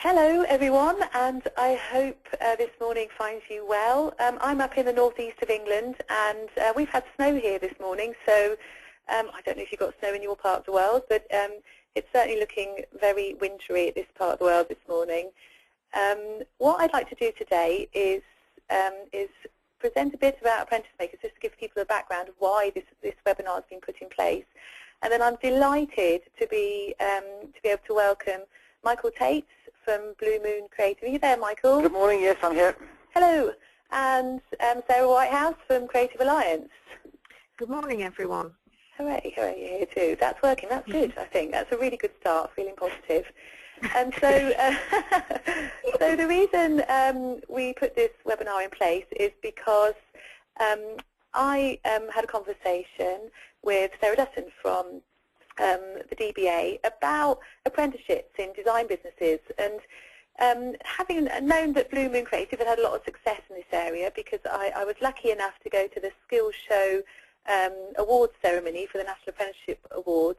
Hello everyone, and I hope this morning finds you well. I'm up in the northeast of England, and we've had snow here this morning, so I don't know if you've got snow in your part of the world, but it's certainly looking very wintry at this part of the world this morning. What I'd like to do today is present a bit about Apprenticemakers, just to give people a background of why this webinar has been put in place. And then I'm delighted to be able to welcome Michael Tate from Blue Moon Creative. Are you there, Michael? Good morning. Yes, I'm here. Hello. And Sarah Whitehouse from Creative Alliance. Good morning, everyone. Hooray, hooray, you're here too. That's working. That's good, I think. That's a really good start, feeling positive. And so, so the reason we put this webinar in place is because I had a conversation with Sarah Dutton from the DBA about apprenticeships in design businesses, and having known that Blue Moon Creative had a lot of success in this area, because I was lucky enough to go to the Skills Show awards ceremony for the National Apprenticeship Awards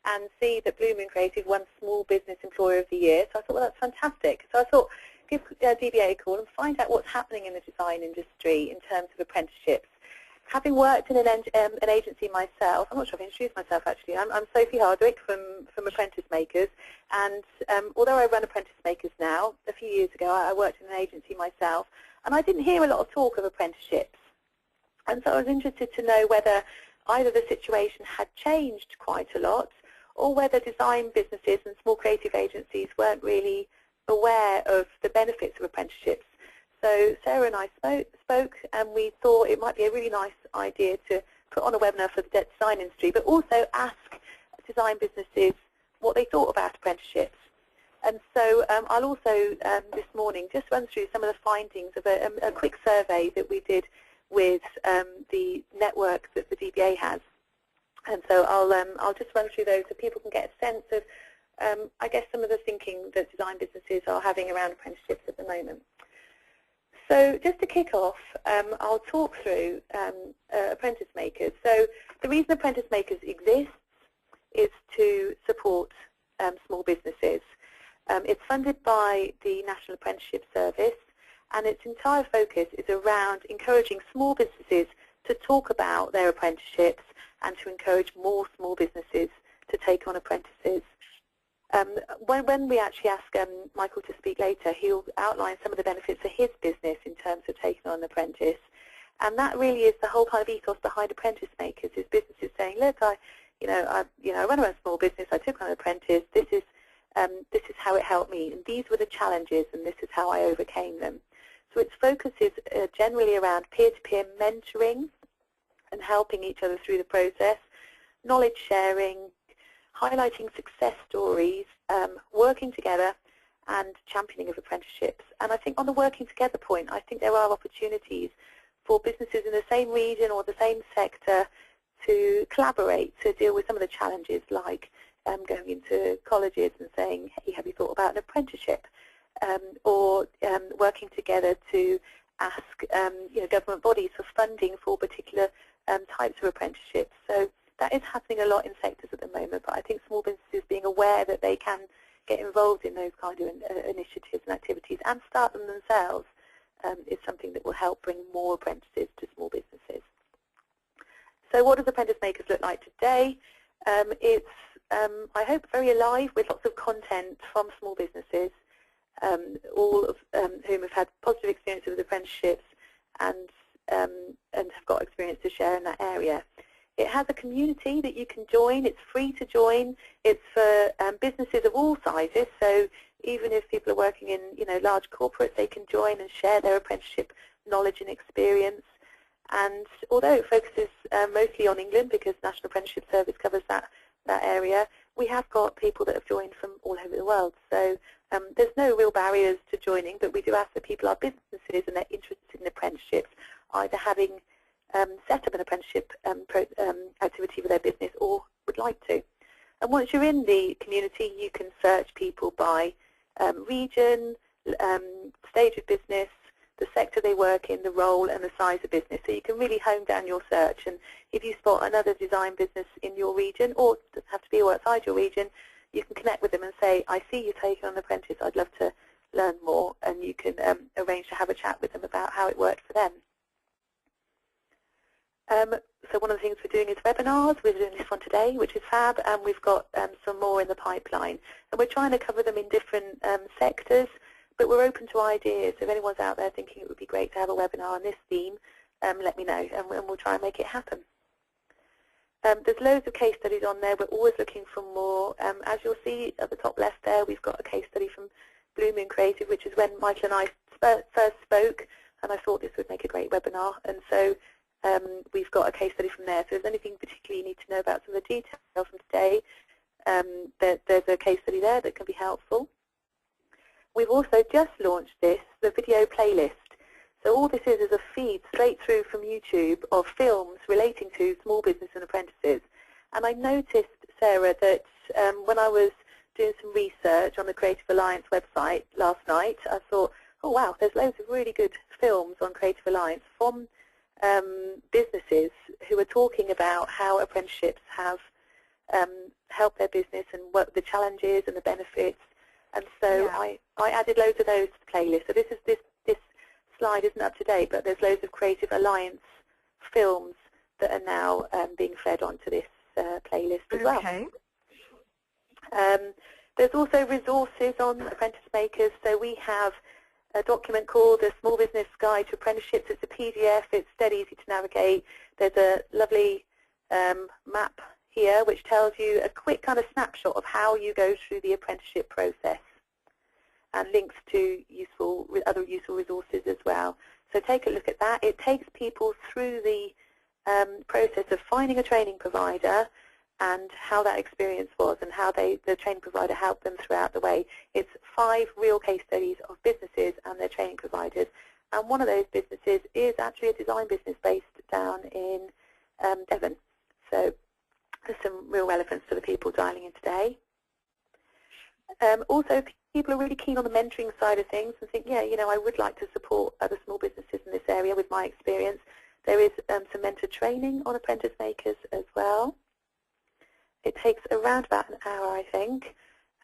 and see that Blue Moon Creative won Small Business Employer of the Year. So I thought, well, that's fantastic. So I thought, give DBA a call and find out what's happening in the design industry in terms of apprenticeships. Having worked in an agency myself, I'm not sure if I introduced myself actually, I'm Sophie Hardwick from Apprenticemakers, and although I run Apprenticemakers now, a few years ago I worked in an agency myself, and I didn't hear a lot of talk of apprenticeships. And so I was interested to know whether either the situation had changed quite a lot, or whether design businesses and small creative agencies weren't really aware of the benefits of apprenticeships. So Sarah and I spoke, and we thought it might be a really nice idea to put on a webinar for the design industry, but also ask design businesses what they thought about apprenticeships. And so I'll also this morning just run through some of the findings of a quick survey that we did with the network that the DBA has. And so I'll just run through those so people can get a sense of, I guess, some of the thinking that design businesses are having around apprenticeships at the moment. So just to kick off, I'll talk through Apprenticemakers. So the reason Apprenticemakers exists is to support small businesses. It's funded by the National Apprenticeship Service, and its entire focus is around encouraging small businesses to talk about their apprenticeships and to encourage more small businesses to take on apprentices. When we actually ask Michael to speak later, he'll outline some of the benefits of his business in terms of taking on an apprentice, and that really is the whole kind of ethos behind Apprenticemakers. Is businesses saying, look, I run a small business, I took on an apprentice. This is how it helped me, and these were the challenges, and this is how I overcame them. So its focus is generally around peer-to-peer mentoring and helping each other through the process, knowledge sharing, highlighting success stories, working together, and championing of apprenticeships. And I think on the working together point, I think there are opportunities for businesses in the same region or the same sector to collaborate to deal with some of the challenges, like going into colleges and saying, hey, have you thought about an apprenticeship? Or working together to ask government bodies for funding for particular types of apprenticeships. So that is happening a lot in sectors at the moment, but I think small businesses being aware that they can get involved in those kind of initiatives and activities and start them themselves is something that will help bring more apprentices to small businesses. So what does Apprenticemakers look like today? It's, I hope, very alive with lots of content from small businesses, all of whom have had positive experiences with apprenticeships and have got experience to share in that area. It has a community that you can join. It's free to join. It's for businesses of all sizes. So even if people are working in large corporates, they can join and share their apprenticeship knowledge and experience. And although it focuses mostly on England, because National Apprenticeship Service covers that area, we have got people that have joined from all over the world. So there's no real barriers to joining, but we do ask that people are businesses and they're interested in apprenticeships, either having set up an apprenticeship activity for their business or would like to. And once you're in the community, you can search people by region, stage of business, the sector they work in, the role, and the size of business. So you can really hone down your search. And if you spot another design business in your region, or it doesn't have to be outside your region, you can connect with them and say, I see you taking on an apprentice. I'd love to can arrange to have a chat with them about how it worked for them. So one of the things we're doing is webinars. We're doing this one today, which is fab, and we've got some more in the pipeline. And we're trying to cover them in different sectors, but we're open to ideas. If anyone's out there thinking it would be great to have a webinar on this theme, let me know, and we'll try and make it happen. There's loads of case studies on there. We're always looking for more. As you'll see at the top left there, we've got a case study from Blue Moon Creative, which is when Michael and I first spoke, and I thought this would make a great webinar. And so we've got a case study from there. So if there's anything particularly you need to know about some of the details from today, there's a case study there that can be helpful. We've also just launched the video playlist. So all this is a feed straight through from YouTube of films relating to small business and apprentices. And I noticed, Sarah, that when I was doing some research on the Creative Alliance website last night, I thought, oh wow, there's loads of really good films on Creative Alliance from businesses who are talking about how apprenticeships have helped their business and what the challenges and the benefits. And so I added loads of those to the playlist. So this slide isn't up to date, but there's loads of Creative Alliance films that are now being fed onto this playlist as well. There's also resources on Apprenticemakers. So we have a document called the Small Business Guide to Apprenticeships. It's a PDF. It's dead easy to navigate. There's a lovely map here which tells you a quick kind of snapshot of how you go through the apprenticeship process, and links to other useful resources as well. So take a look at that. It takes people through the process of finding a training provider and how that experience was and how the training provider helped them throughout the way. It's 5 real case studies of businesses and their training providers. And one of those businesses is actually a design business based down in Devon. So there's some real relevance to the people dialing in today. Also, people are really keen on the mentoring side of things and think, yeah, I would like to support other small businesses in this area with my experience. There is some mentor training on Apprenticemakers as well. It takes around about an hour, I think,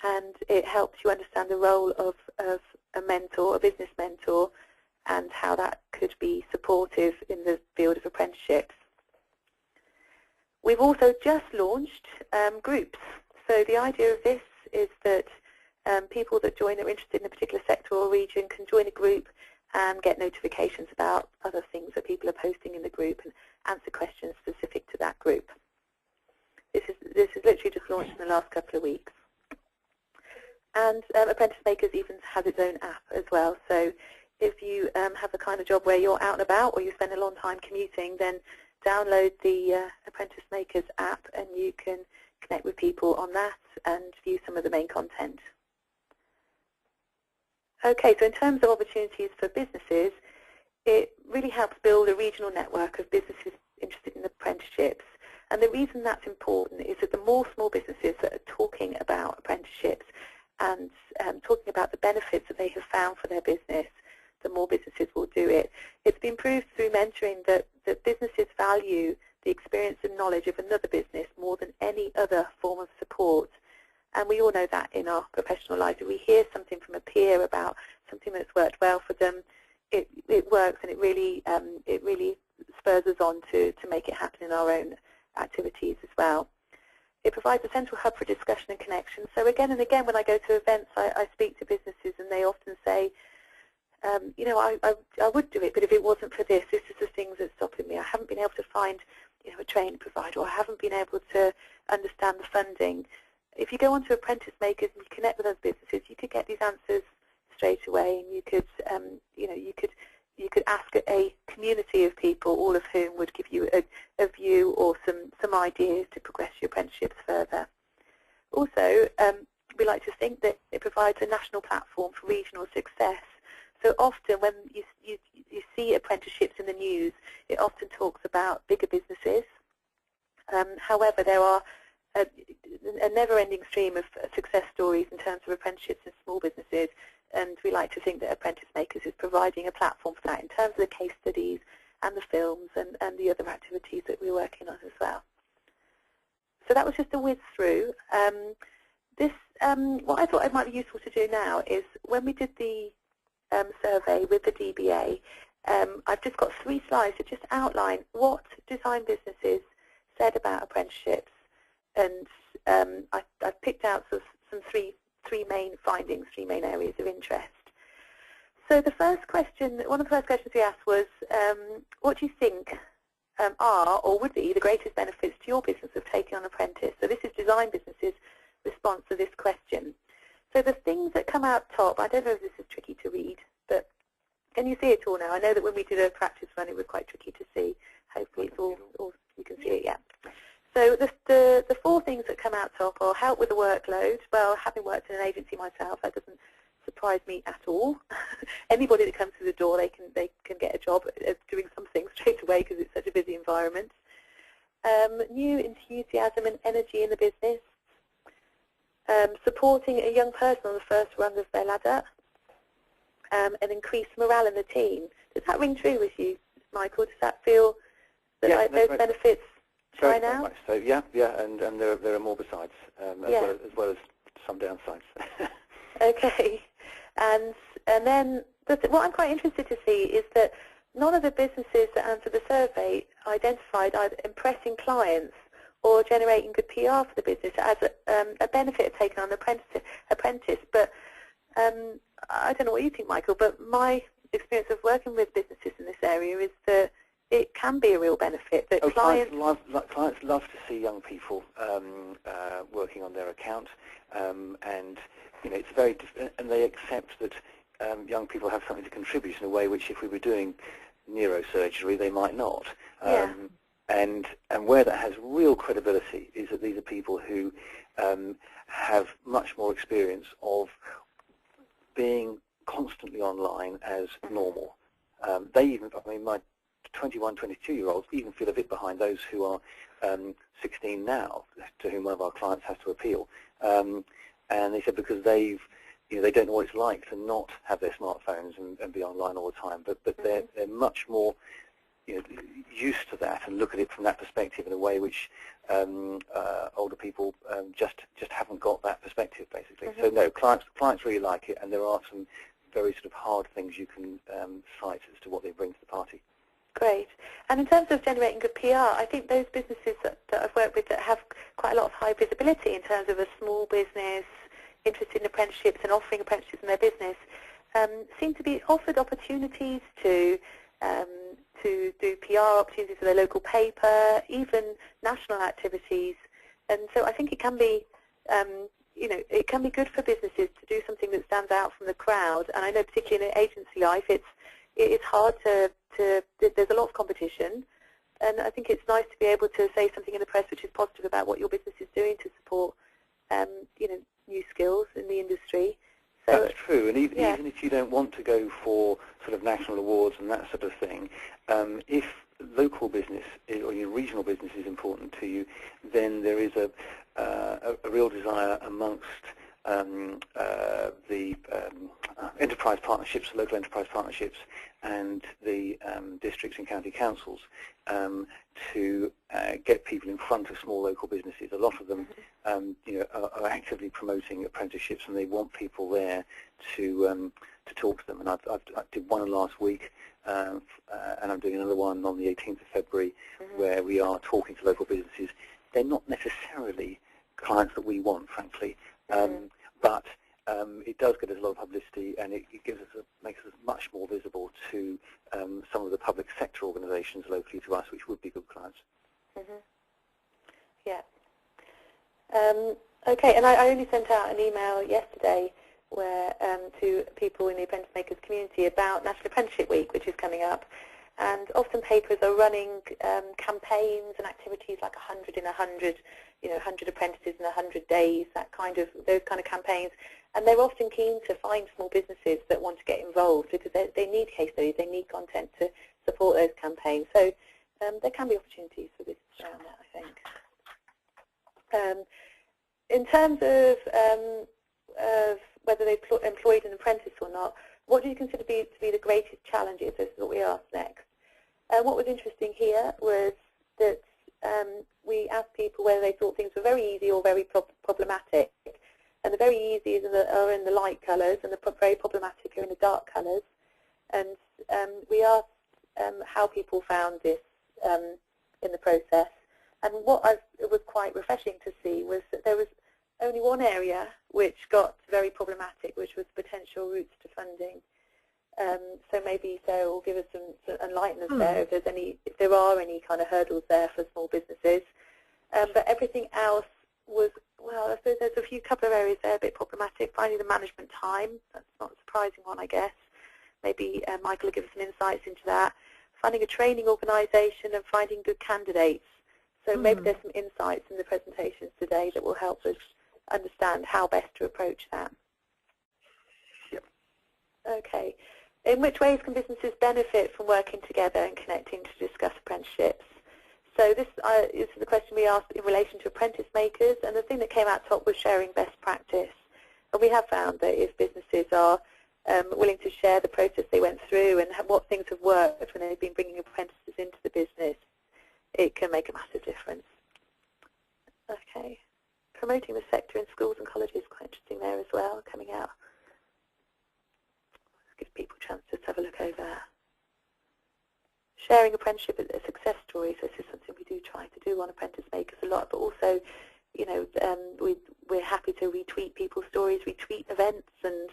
and it helps you understand the role of a mentor, a business mentor, and how that could be supportive in the field of apprenticeships. We've also just launched groups. So the idea of this is that people that join that are interested in a particular sector or region can join a group and get notifications about other things that people are posting in the group and answer questions specific to that group. This is literally just launched in the last couple of weeks. And Apprenticemakers even has its own app as well. So if you have the kind of job where you're out and about or you spend a long time commuting, then download the Apprenticemakers app and you can connect with people on that and view some of the main content. Okay, so in terms of opportunities for businesses, it really helps build a regional network of businesses interested in apprenticeships. And the reason that's important is that the more small businesses that are talking about apprenticeships and talking about the benefits that they have found for their business, the more businesses will do it. It's been proved through mentoring that businesses value the experience and knowledge of another business more than any other form of support. And we all know that in our professional lives. If we hear something from a peer about something that's worked well for them, it works, and it really spurs us on to make it happen in our own activities as well. It provides a central hub for discussion and connection. So again and again when I go to events, I speak to businesses and they often say, I would do it, but if it wasn't for this is the things that's stopping me. I haven't been able to find a training provider, or I haven't been able to understand the funding. If you go onto Apprenticemakers and you connect with those businesses, you could get these answers straight away, and you could ask a community of people, all of whom would give you a view or some ideas to progress your apprenticeships further. Also, we like to think that it provides a national platform for regional success. So often when you see apprenticeships in the news, it often talks about bigger businesses. However, there are a never-ending stream of success stories in terms of apprenticeships in small businesses, and we like to think that Apprenticemakers is providing a platform for that in terms of the case studies and the films and the other activities that we're working on as well. So that was just a whiz through. What I thought it might be useful to do now is when we did the survey with the DBA. I've just got 3 slides to just outline what design businesses said about apprenticeships, and I've picked out some three main findings, 3 main areas of interest. So the first question, one of the first questions we asked was, what do you think are or would be the greatest benefits to your business of taking on an apprentice? So this is design businesses' response to this question. So the things that come out top, I don't know if this is tricky to read, but can you see it all now? I know that when we did a practice run, it was quite tricky to see. Hopefully it's all you can see it, yeah. So the 4 things that come out top are help with the workload. Well, having worked in an agency myself, that doesn't surprise me at all. Anybody that comes through the door, they can get a job at doing something straight away because it's such a busy environment. New enthusiasm and energy in the business. Supporting a young person on the first rung of their ladder. And increased morale in the team. Does that ring true with you, Michael? Does that feel that like those benefits shine out? Much so, yeah, and there are more besides, as well as some downsides. Okay, and then what I'm quite interested to see is that none of the businesses that answered the survey identified either impressing clients or generating good PR for the business as a benefit of taking on an apprentice. But I don't know what you think, Michael, but my experience of working with businesses in this area is that it can be a real benefit. That clients love to see young people working on their account, and it's very and they accept that young people have something to contribute in a way which, if we were doing neurosurgery, they might not. And where that has real credibility is that these are people who have much more experience of being constantly online as normal. They even, I mean, my 21, 22-year-olds even feel a bit behind those who are 16 now, to whom one of our clients has to appeal. And they said because they don't know what it's like to not have their smartphones and be online all the time, but they're much more used to that and look at it from that perspective in a way which older people just haven't got that perspective, basically. So no, clients really like it, and there are some very sort of hard things you can cite as to what they bring to the party. Great. And in terms of generating good PR, I think those businesses that I've worked with that have quite a lot of high visibility in terms of a small business interested in apprenticeships and offering apprenticeships in their business seem to be offered opportunities to do PR opportunities for their local paper, even national activities. And so I think it can be, it can be good for businesses to do something that stands out from the crowd. And I know particularly in agency life, it's hard there's a lot of competition. And I think it's nice to be able to say something in the press which is positive about what your business is doing to support, new skills in the industry. So, that's true, and even if you don't want to go for sort of national awards and that sort of thing, if local business or your regional business is important to you, then there is a real desire amongst the enterprise partnerships, local enterprise partnerships, and the districts and county councils to get people in front of small local businesses. A lot of them, are actively promoting apprenticeships, and they want people there to talk to them. And I did one last week, and I'm doing another one on the 18th of February, where we are talking to local businesses. They're not necessarily clients that we want, frankly, but it does get us a lot of publicity, and it makes us much more visible to some of the public sector organisations locally to us, which would be good clients. Yeah. Okay, and I only sent out an email yesterday where to people in the Apprenticemakers community about National Apprenticeship Week, which is coming up. And often papers are running campaigns and activities like 100 in 100, 100 apprentices in 100 days, those kind of campaigns. And they're often keen to find small businesses that want to get involved because they need case studies, they need content to support those campaigns. So there can be opportunities for business around that, I think. In terms of whether they've employed an apprentice or not, what do you consider to be the greatest challenges? This is what we asked next. What was interesting here was that we asked people whether they thought things were very easy or very problematic. And the very easy are in the light colours, and the very problematic are in the dark colours, and we asked how people found this in the process. And what it was quite refreshing to see was that there was only one area which got very problematic, which was potential routes to funding. So maybe Sarah will give us some enlighten us there if there are any kind of hurdles there for small businesses. But everything else was, well, I suppose there's a couple of areas there a bit problematic. Finding the management time, that's not a surprising one, I guess. Maybe Michael will give us some insights into that. Finding a training organisation and finding good candidates. So maybe there's some insights in the presentations today that will help us understand how best to approach that. Yep. Okay. In which ways can businesses benefit from working together and connecting to discuss apprenticeships? So this is the question we asked in relation to Apprenticemakers, and the thing that came out top was sharing best practice. And we have found that if businesses are willing to share the process they went through and what things have worked when they've been bringing apprentices into the business, it can make a massive difference. Okay. Promoting the sector in schools and colleges, quite interesting there as well, coming out. Give people a chance to have a look over that. Sharing apprenticeship as success stories. This is something we do try to do on Apprenticemakers a lot, but also, you know, we're happy to retweet people's stories, retweet events, and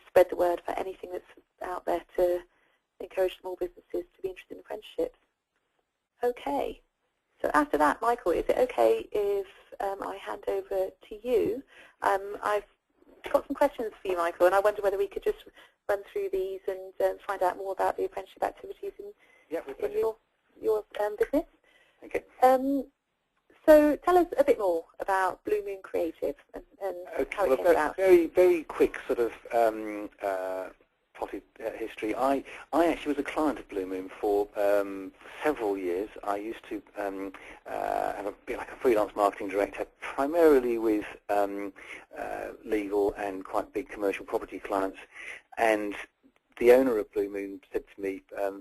spread the word about anything that's out there to encourage small businesses to be interested in apprenticeships. Okay. So after that, Michael, is it okay if I hand over to you? I've got some questions for you, Michael, and I wonder whether we could just run through these and find out more about the apprenticeship activities in your business. Okay. So tell us a bit more about Blue Moon Creative and how it came about. Very quick sort of potted history. I actually was a client of Blue Moon for several years. I used to be like a freelance marketing director, primarily with legal and quite big commercial property clients. And the owner of Blue Moon said to me a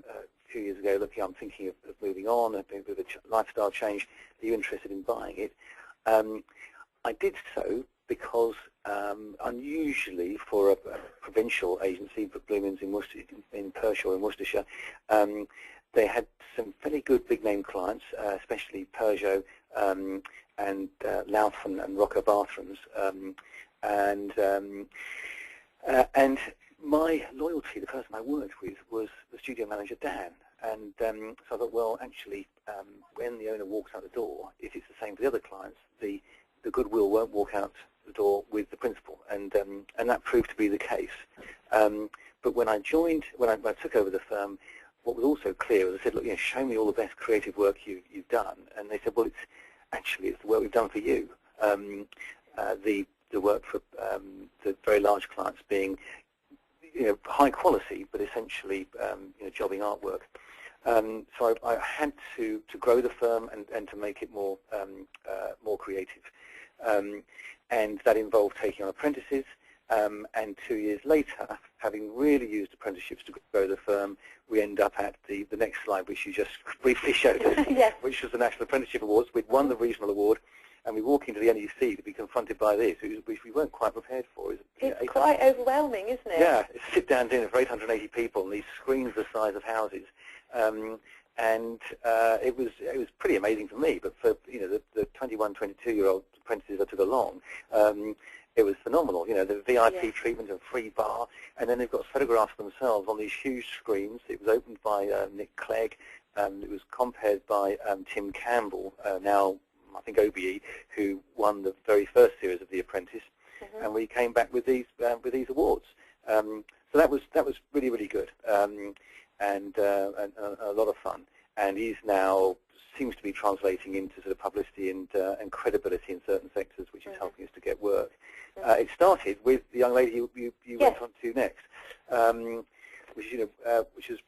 few years ago, look, I'm thinking of moving on, a bit of a lifestyle change. Are you interested in buying it? I did so because unusually for a provincial agency, but Blue Moon's in Pershore in Worcestershire, they had some fairly good big-name clients, especially Peugeot and Louth and Rocker bathrooms, and my loyalty, the person I worked with, was the studio manager, Dan. And so I thought, well, actually, when the owner walks out the door, if it's the same for the other clients, the goodwill won't walk out the door with the principal. And that proved to be the case. But when I joined, when I took over the firm, what was also clear was I said, look, show me all the best creative work you've done. And they said, well, it's the work we've done for you. The work for the very large clients being high quality, but essentially jobbing artwork. So I had to grow the firm and to make it more creative, and that involved taking on apprentices. And 2 years later, having really used apprenticeships to grow the firm, we end up at the next slide, which you just briefly showed us, yes. Which was the National Apprenticeship Awards. We'd won the regional award. And we walk into the NEC to be confronted by this, which we weren't quite prepared for. It's quite overwhelming, isn't it? Yeah, it's a sit-down dinner for 880 people, and these screens the size of houses, and it was pretty amazing for me. But for the 21, 22-year-old apprentices I took along, it was phenomenal. The VIP treatment and free bar, and then they've got photographs of themselves on these huge screens. It was opened by Nick Clegg. It was compared by Tim Campbell, now I think OBE, who won the very first series of The Apprentice, and we came back with these awards. So that was really, really good, and a lot of fun. And he's now seems to be translating into sort of publicity and credibility in certain sectors, which is helping us to get work. It started with the young lady you went on to next, which is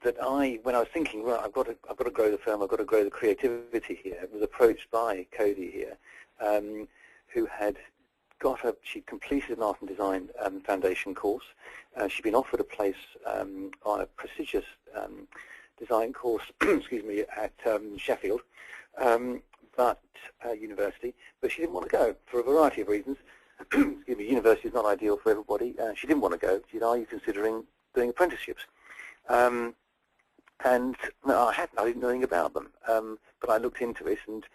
that when I was thinking, well, I've got to grow the firm, I've got to grow the creativity here, I was approached by Cody here, who had she'd completed an art and design foundation course. She'd been offered a place on a prestigious design course, excuse me, at Sheffield, university, but she didn't want to go for a variety of reasons. excuse me, university is not ideal for everybody. She didn't want to go. She said, are you considering doing apprenticeships? And no, I didn't know anything about them, but I looked into it, and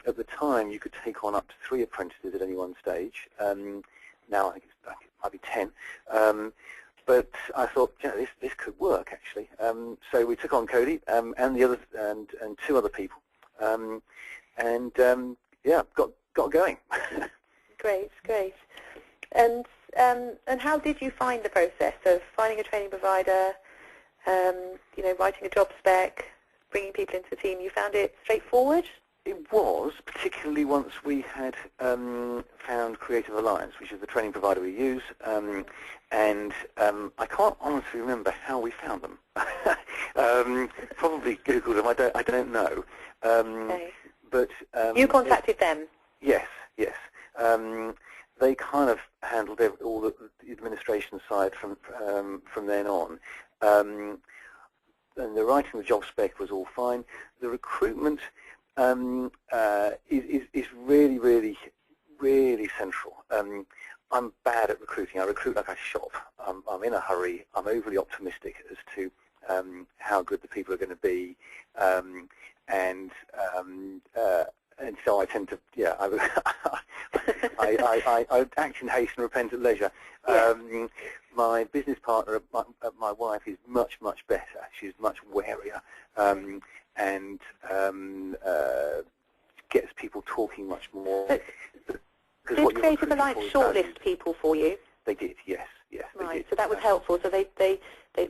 at the time you could take on up to 3 apprentices at any one stage. Now I think it might be 10, but I thought, you know, this could work actually. So we took on Cody and the others and 2 other people, yeah, got going. Great, great. And how did you find the process of finding a training provider? You know, writing a job spec, bringing people into the team. You found it straightforward? It was, particularly once we had found Creative Alliance, which is the training provider we use, and I can't honestly remember how we found them. Probably Googled them. I don't know. Okay. But you contacted them? Yes, yes. They kind of handled all the administration side from then on. And the writing of the job spec was all fine. The recruitment is really, really, really central. I'm bad at recruiting. I recruit like I shop. I'm in a hurry. I'm overly optimistic as to how good the people are going to be, and so I tend to, yeah, I act in haste and repent at leisure. Yeah. My business partner, my wife, is much, much better. She's much warier, and gets people talking much more. Did Creative Alliance shortlist people for you? They did, yes, yes. Right, they did. so that was helpful. So they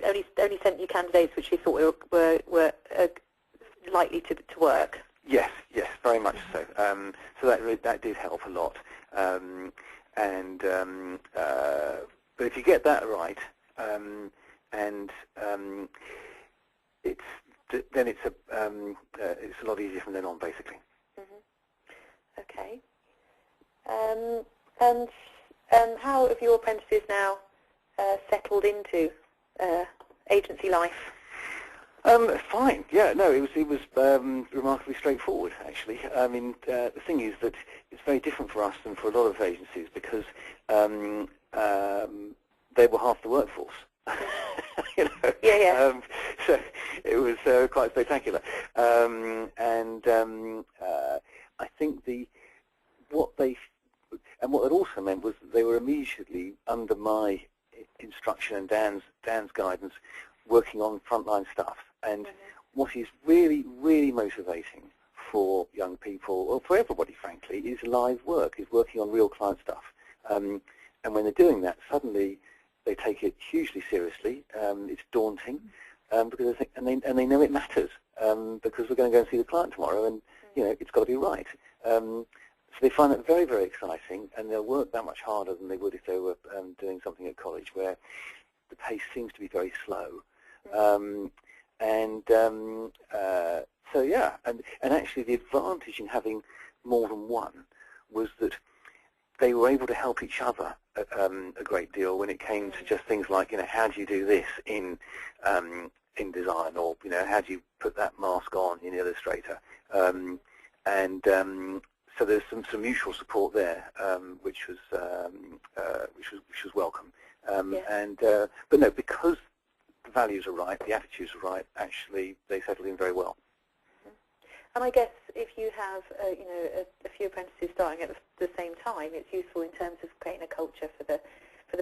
only sent you candidates which they thought were likely to work. Yes, yes, very much so. So that did help a lot. But if you get that right, then it's a lot easier from then on, basically. Mm-hmm. Okay. And how have your apprentices now settled into agency life? Fine. Yeah. No, it was remarkably straightforward, actually. I mean, the thing is that it's very different for us than for a lot of agencies because they were half the workforce. You know. Yeah, yeah. So it was quite spectacular. I think what that also meant was that they were immediately under my instruction and Dan's guidance, working on frontline stuff. And what is really, really motivating for young people, or for everybody, frankly, is live work, is working on real client stuff. And when they're doing that, suddenly they take it hugely seriously. It's daunting, because they know it matters, because we're going to go and see the client tomorrow, and you know it's got to be right. So they find that very, very exciting, and they'll work that much harder than they would if they were doing something at college, where the pace seems to be very slow. So yeah, and actually the advantage in having more than one was that they were able to help each other a great deal when it came to just things like, you know, how do you do this in design, or you know, how do you put that mask on in Illustrator, so there's some mutual support there, which was welcome. But no, because the values are right, the attitudes are right, actually they settled in very well. And I guess if you have a few apprentices starting at the same time, it's useful in terms of creating a culture for the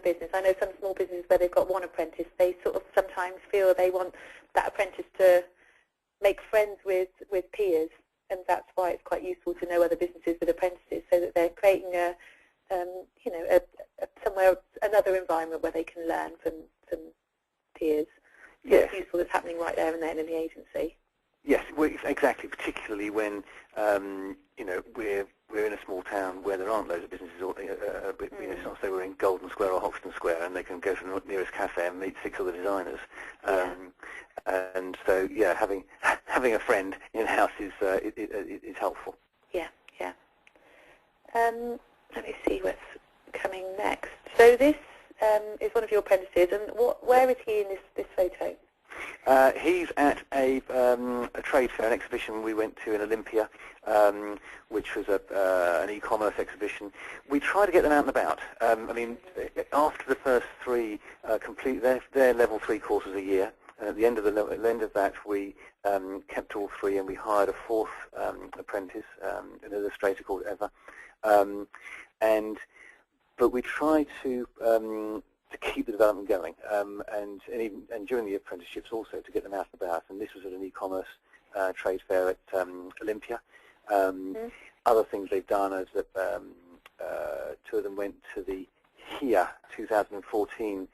business. I know some small businesses where they've got one apprentice, they sort of sometimes feel they want that apprentice to make friends with peers, and that's why it's quite useful to know other businesses with apprentices, so that they're creating somewhere, another environment where they can learn from peers. So yes. It's useful that's happening right there and then in the agency. Yes, exactly. Particularly when you know, we're in a small town where there aren't loads of businesses. Or it's not so we're in Golden Square or Hoxton Square, and they can go to the nearest cafe and meet 6 other designers. And so, yeah, having a friend in house is helpful. Yeah, yeah. Let me see what's coming next. So this is one of your apprentices, and where is he in this photo? He's at a trade fair, an exhibition we went to in Olympia, which was an e-commerce exhibition. We try to get them out and about. I mean, after the first three complete their level 3 courses a year, and at the end of that, we kept all three, and we hired a fourth apprentice, an illustrator called Eva. But we try to keep the development going, and during the apprenticeships also to get them out and about. And this was at an e-commerce trade fair at Olympia. Other things they've done is that two of them went to the HIA 2014,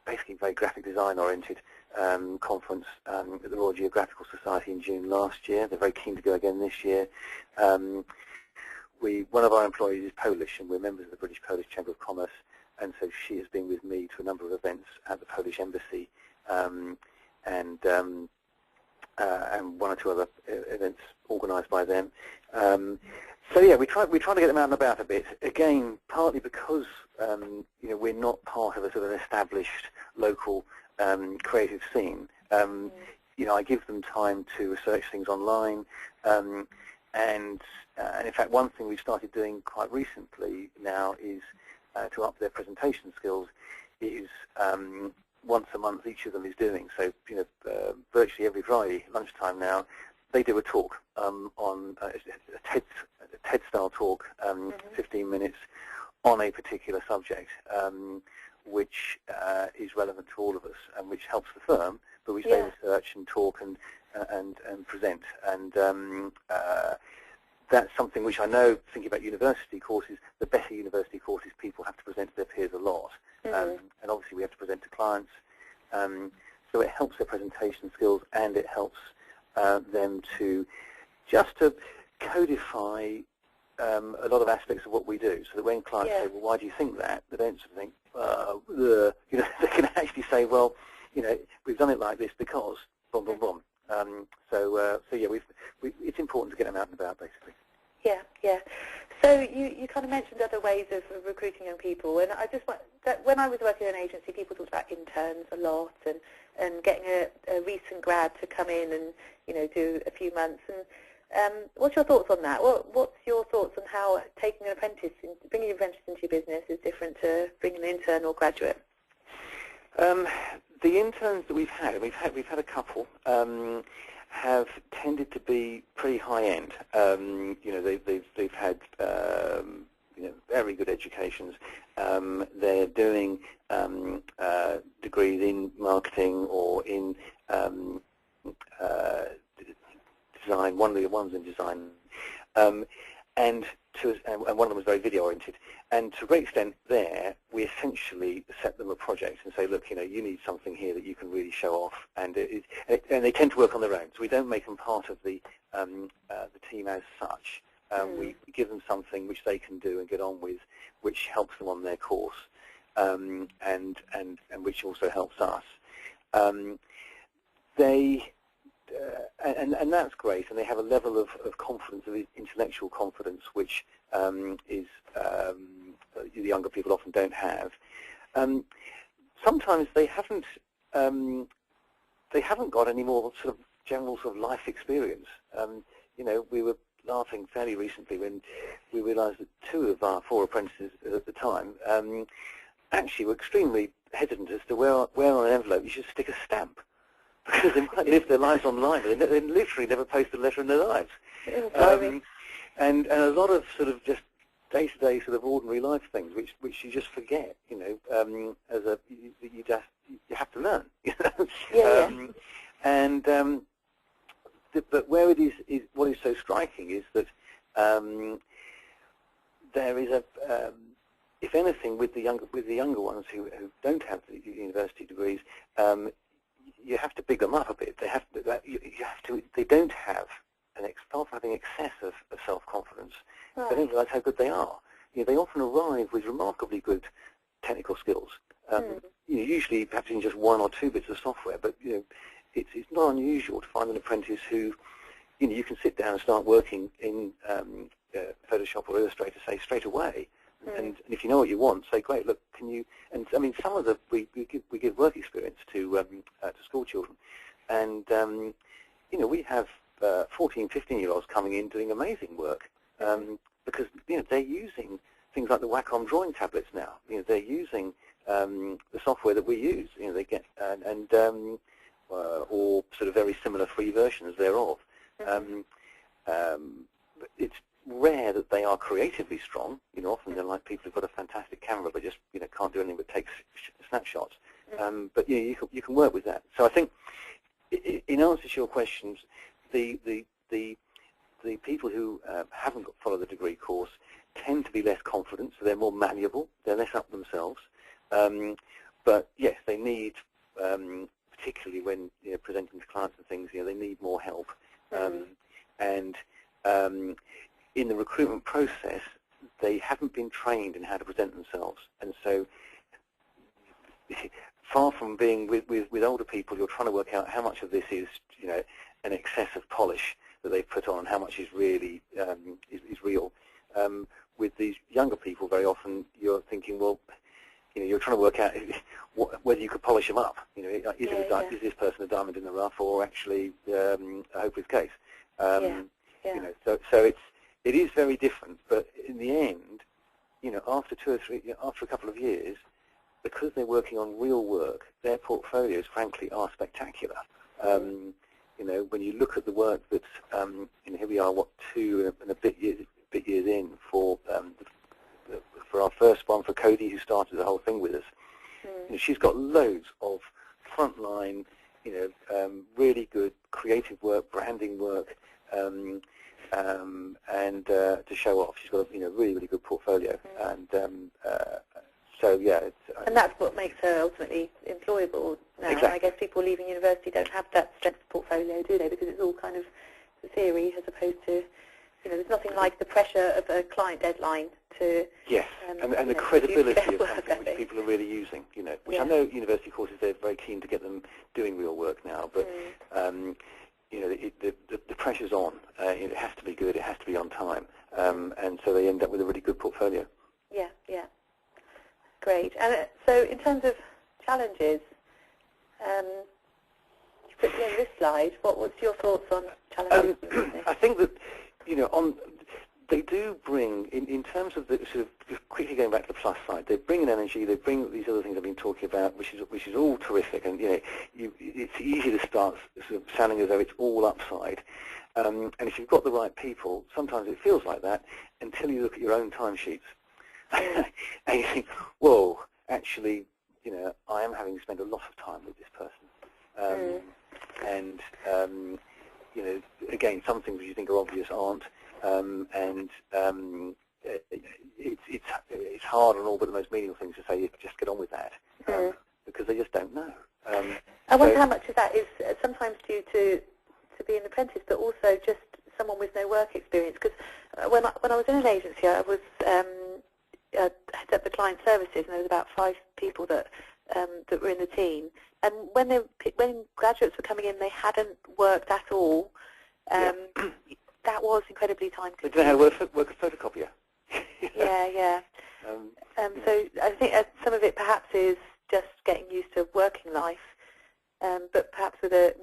basically very graphic design oriented conference at the Royal Geographical Society in June last year. They're very keen to go again this year. One of our employees is Polish, and we're members of the British-Polish Chamber of Commerce, and so she has been with me to a number of events at the Polish Embassy, and one or two other events organised by them. So yeah, we try to get them out and about a bit. Again, partly because we're not part of a sort of established local creative scene. I give them time to research things online, and in fact, one thing we've started doing quite recently now is to up their presentation skills. Is once a month each of them is doing. So virtually every Friday lunchtime now, they do a talk on a TED-style talk, 15 minutes on a particular subject, which is relevant to all of us and which helps the firm. But we stay research and talk and present, and that's something which I know, thinking about university courses, the better university courses, people have to present to their peers a lot, and obviously we have to present to clients, so it helps their presentation skills, and it helps them to just to codify a lot of aspects of what we do, so that when clients say, well, why do you think that? They don't sort of think, they can actually say, well, we've done it like this because, boom, boom, boom. So yeah, it's important to get them out and about, basically. Yeah, yeah. So you kind of mentioned other ways of recruiting young people, and I just want that when I was working in an agency, people talked about interns a lot, and getting a recent grad to come in and do a few months. And what's your thoughts on that? What's your thoughts on how taking an apprentice, bringing an apprentice into your business is different to bringing an intern or graduate? The interns that we've had a couple, have tended to be pretty high end. They've had very good educations. They're doing degrees in marketing or in design. One of the ones in design, and one of them was very video oriented. And to a great extent there, we essentially set them a project and say, look, you need something here that you can really show off, and they tend to work on their own. So we don't make them part of the team as such. We give them something which they can do and get on with, which helps them on their course, and which also helps us. And that's great, and they have a level of confidence, of intellectual confidence, which is the younger people often don't have. Sometimes they haven't got any more sort of general sort of life experience. We were laughing fairly recently when we realised that 2 of our 4 apprentices at the time actually were extremely hesitant as to where on an envelope you should stick a stamp, because they might live their lives online, but they literally never posted a letter in their lives. And a lot of sort of just day-to-day sort of ordinary life things which you just forget, you have to learn. But where it is what is so striking is that there is if anything, with the younger ones who don't have the university degrees, you have to big them up a bit. They don't have far from having excess of self-confidence. Right. They don't realise how good they are. They often arrive with remarkably good technical skills. Usually perhaps in just 1 or 2 bits of software, but it's not unusual to find an apprentice who, you can sit down and start working in Photoshop or Illustrator, say, straight away, And if you know what you want, say, great, look, can you? And I mean, some of the we give work experience to school children, and you know, we have 14, 15-year-olds coming in doing amazing work because you know they're using things like the Wacom drawing tablets now. You know, they're using the software that we use. You know, they get or sort of very similar free versions thereof. It's rare that they are creatively strong. You know, often they're like people who've got a fantastic camera but just can't do anything but take snapshots. But you know, you can work with that. So I think, in answer to your questions, the people who haven't followed the degree course tend to be less confident, so they're more malleable. They're less up themselves. But yes, they need, particularly when presenting to clients and things, they need more help. And in the recruitment process, they haven't been trained in how to present themselves, and so far from being with older people, you're trying to work out how much of this is an excess of polish that they've put on, and how much is really is real. With these younger people, very often you're thinking, well, you're trying to work out whether you could polish them up. Is this person a diamond in the rough, or actually a hopeless case? So it is very different. But in the end, after after a couple of years, because they're working on real work, their portfolios, frankly, are spectacular. When you look at the work that, here we are, 2 and a bit years in for our first one, for Cody, who started the whole thing with us. She's got loads of frontline, really good creative work, branding work, and to show off. She's got a really, really good portfolio, and so yeah. And that's what makes her ultimately employable now. Exactly. I guess people leaving university don't have that strength portfolio, do they? Because it's all kind of theory as opposed to, there's nothing like the pressure of a client deadline to... Yes, and the credibility of something which people are really using, which I know university courses, they're very keen to get them doing real work now, but, the pressure's on. It has to be good, it has to be on time, and so they end up with a really good portfolio. Yeah. Great. And so in terms of challenges, you put together this slide. What's your thoughts on challenges? I think that, they do bring, in terms of the sort of, just quickly going back to the plus side, they bring an energy, they bring these other things I've been talking about, which is all terrific, and it's easy to start sort of sounding as though it's all upside. And if you've got the right people, sometimes it feels like that until you look at your own timesheets. And you think, whoa, actually, I am having to spend a lot of time with this person. And, again, some things which you think are obvious aren't. And it's hard on all but the most meaningful things to say, just get on with that, because they just don't know. I wonder how much of that is sometimes due to being an apprentice, but also just someone with no work experience. Because when I was in an agency, I was head up the client services, and there was about 5 people that were in the team. And when graduates were coming in, they hadn't worked at all. That was incredibly time-consuming. They didn't know how to work a photocopier. Yeah. So I think some of it perhaps is just getting used to working life, but perhaps with the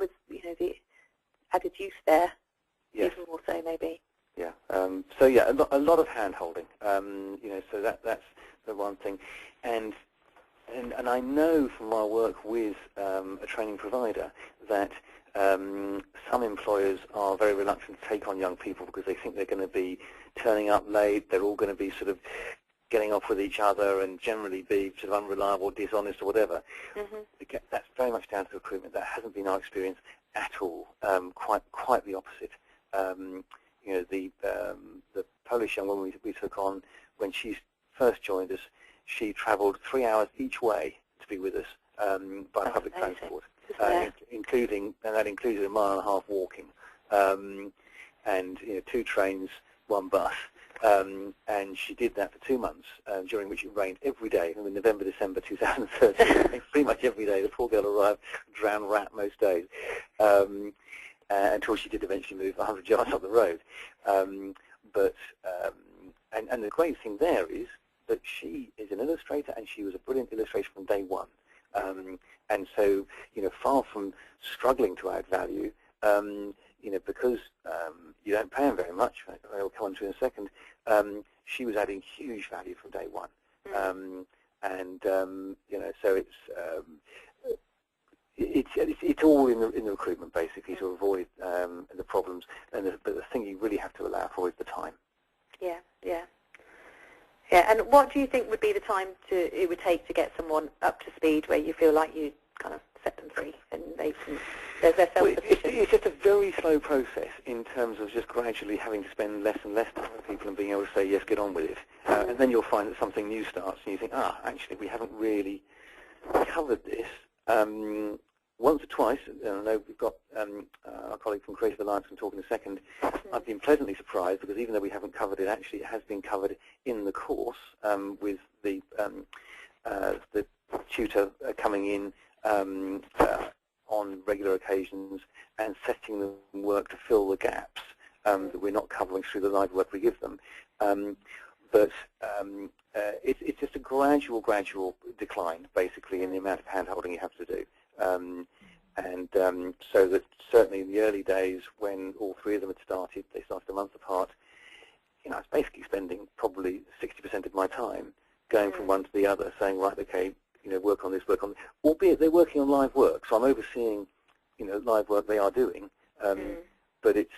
added use there, even more so maybe. Yeah. So yeah, a lot of hand-holding. So that's the one thing, and I know from our work with a training provider that some employers are very reluctant to take on young people because they think they're going to be turning up late. They're all going to be sort of getting off with each other and generally be sort of unreliable, dishonest, or whatever. That's very much down to recruitment. That hasn't been our experience at all. Quite the opposite. The Polish young woman we took on, when she first joined us, she travelled 3 hours each way to be with us by public transport, that included 1.5 miles walking, and 2 trains, 1 bus, and she did that for 2 months, during which it rained every day. In November, December 2013, pretty much every day. The poor girl arrived drowned rat most days. Until she did eventually move 100 yards up the road. And the great thing there is that she is an illustrator, and she was a brilliant illustrator from day one. And so, far from struggling to add value, because you don't pay them very much, I'll come on to in a second, she was adding huge value from day one. So it's all in the recruitment, basically, to avoid the problems. But the thing you really have to allow for is the time. Yeah, yeah. Yeah, and what do you think would be the time it would take to get someone up to speed where you feel like you kind of set them free and they're self-sufficient? It's just a very slow process in terms of just gradually having to spend less and less time with people and being able to say, yes, get on with it. And then you'll find that something new starts and you think, actually, we haven't really covered this. Once or twice, I know we've got our colleague from Creative Alliance can talk in a second. I've been pleasantly surprised because even though we haven't covered it, actually it has been covered in the course with the tutor coming in on regular occasions and setting them work to fill the gaps that we're not covering through the live work we give them. But it's just a gradual decline, basically, in the amount of hand-holding you have to do. So that certainly in the early days when all three of them had started, they started a month apart, I was basically spending probably 60% of my time going from one to the other, saying, right, okay, work on this, work on this. Albeit they're working on live work, so I'm overseeing, live work they are doing. But it's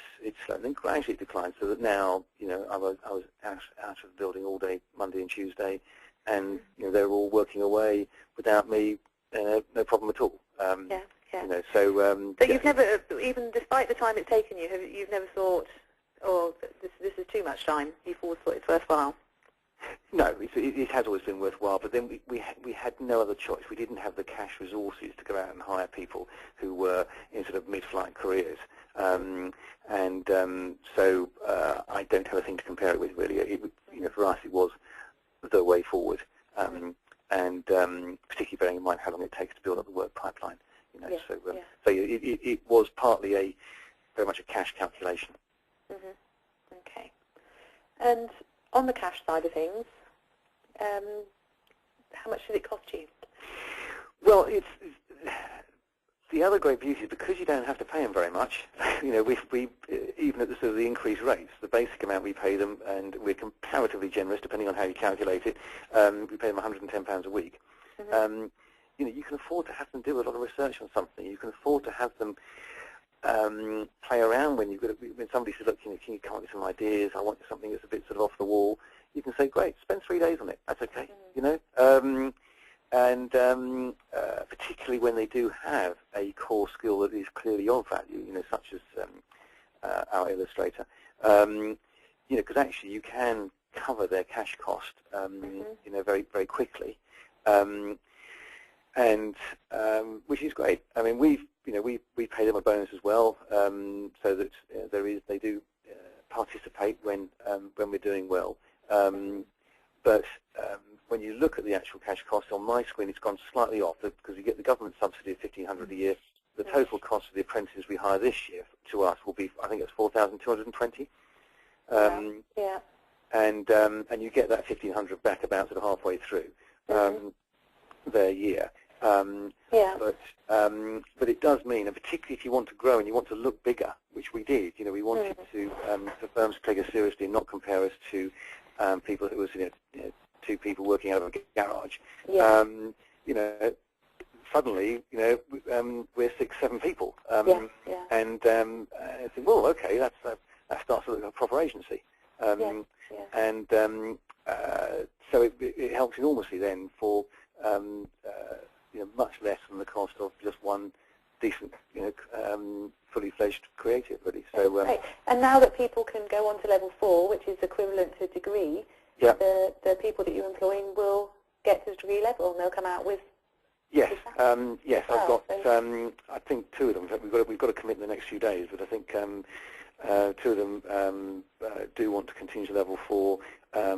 slow, and then gradually it declined, so that now, I was out of the building all day Monday and Tuesday, and they were all working away without me, no problem at all. So you've never, even despite the time it's taken you, you've never thought, this is too much time. You've always thought it's worthwhile. No, it has always been worthwhile, but then we had no other choice. We didn't have the cash resources to go out and hire people who were in sort of mid-flight careers. So I don't have a thing to compare it with, really. For us, it was the way forward, and particularly bearing in mind how long it takes to build up the work pipeline. So it was partly very much a cash calculation. Okay. And on the cash side of things, how much did it cost you? Well, it's the other great beauty is because you don't have to pay them very much. We even at the sort of the increased rates, the basic amount we pay them, and we're comparatively generous depending on how you calculate it. We pay them £110 a week. You can afford to have them do a lot of research on something. You can afford to have them play around when somebody says, look, can you come up with some ideas? I want something that's a bit sort of off the wall. You can say, great, spend 3 days on it. That's okay, particularly when they do have a core skill that is clearly of value, such as our illustrator, because actually you can cover their cash cost, very, very quickly, and which is great. I mean, we pay them a bonus as well, so that they do participate when we're doing well. But when you look at the actual cash cost on my screen, it's gone slightly off because we get the government subsidy of £1,500 a year. The total cost of the apprentices we hire this year to us will be, I think it's 4,220. And you get that 1,500 back about sort of halfway through their year. But it does mean, and particularly if you want to grow and you want to look bigger, which we did, we wanted to for firms to take us seriously and not compare us to people who was 2 people working out of a garage. Suddenly, we're 6, 7 people, and I think, well, okay, that starts to look like a proper agency, and so it helps enormously then for much less than the cost of just one decent, fully fledged creative, really. So, right. And now that people can go on to level 4, which is equivalent to a degree, the people that you're employing will get to degree level, and they'll come out with. Yes, yes. I've got, I think 2 of them. In fact, we've got to commit in the next few days, but I think 2 of them do want to continue to level 4,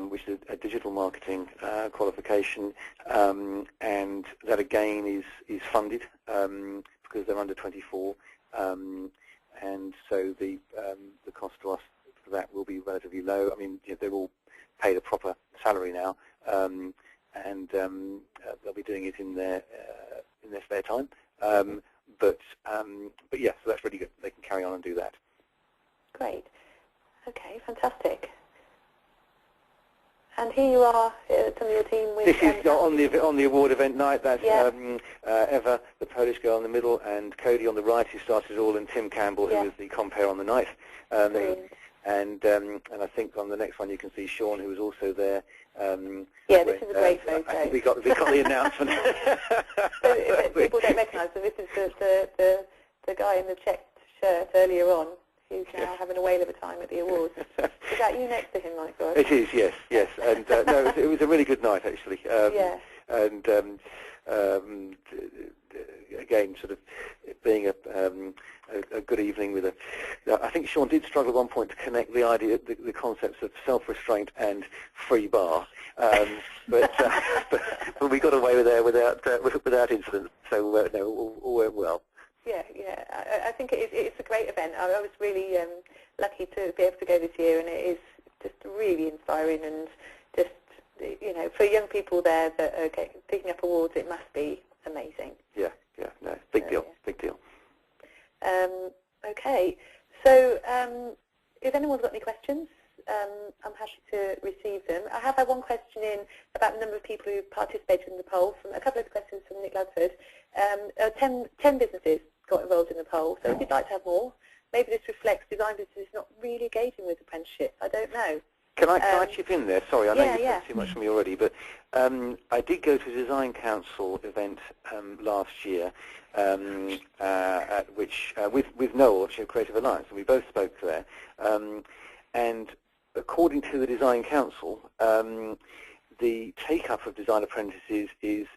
which is a digital marketing qualification, and that again is funded because they're under 24, and so the cost to us for that will be relatively low. I mean, they're all paid a proper salary now, and they'll be doing it in their spare time. But yeah, so that's really good. They can carry on and do that. Great. Okay, fantastic. And here you are, some of your team with... This is on the award event night. That's Eva, the Polish girl in the middle, and Cody on the right, who started it all, and Tim Campbell, who was the compere on the night. And I think on the next one you can see Sean, who was also there. Yeah, this is a great photo. I think we got the announcement. So, people don't recognise, so this is the guy in the checked shirt earlier on, who's now having a whale of a time at the awards. Is that you next to him, Michael? It is, yes. And no, it was a really good night, actually. And again, sort of being a good evening with I think Sean did struggle at one point to connect the idea, the concepts of self-restraint and free bar, but we got away with there without incident. So no, all went well. Yeah. I think it's a great event. I was really lucky to be able to go this year, and it is just really inspiring, and just, for young people there that are picking up awards, it must be amazing. Yeah, no, big deal. Okay, so if anyone's got any questions, I'm happy to receive them. I have had one question in about the number of people who participated in the poll, from a couple of questions from Nick Ludford. 10 businesses got involved in the poll, so if you'd like to have more, maybe this reflects design businesses not really engaging with apprenticeship. I don't know. Can I chip in there? Sorry, I know you've said too much from me already, but I did go to a Design Council event last year, at which with Noel, Creative Alliance, and we both spoke there. And according to the Design Council, the take-up of design apprentices is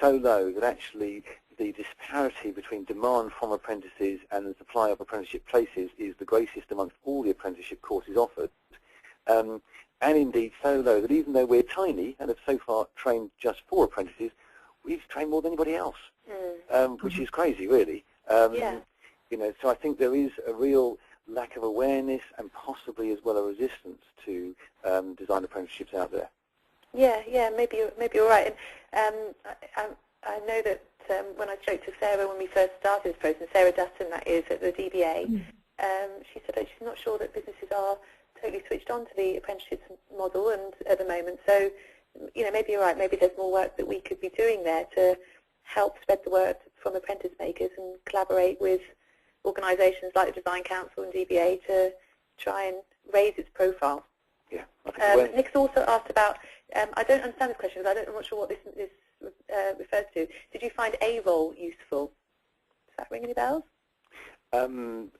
so low that actually the disparity between demand from apprentices and the supply of apprenticeship places is the greatest amongst all the apprenticeship courses offered. And indeed so low that even though we're tiny and have so far trained just 4 apprentices, we've trained more than anybody else, which is crazy, really. So I think there is a real lack of awareness and possibly as well a resistance to design apprenticeships out there. Yeah, maybe you're right. And I know that when I spoke to Sarah when we first started this process, Sarah Dutton, that is, at the DBA, she said that she's not sure that businesses are totally switched on to the apprenticeship model and at the moment. So, maybe you're right. Maybe there's more work that we could be doing there to help spread the word from Apprenticemakers and collaborate with organisations like the Design Council and DBA to try and raise its profile. Yeah. I think Nick's also asked about, I don't understand this question because I'm not sure what this refers to. Did you find a role useful? Does that ring any bells? Do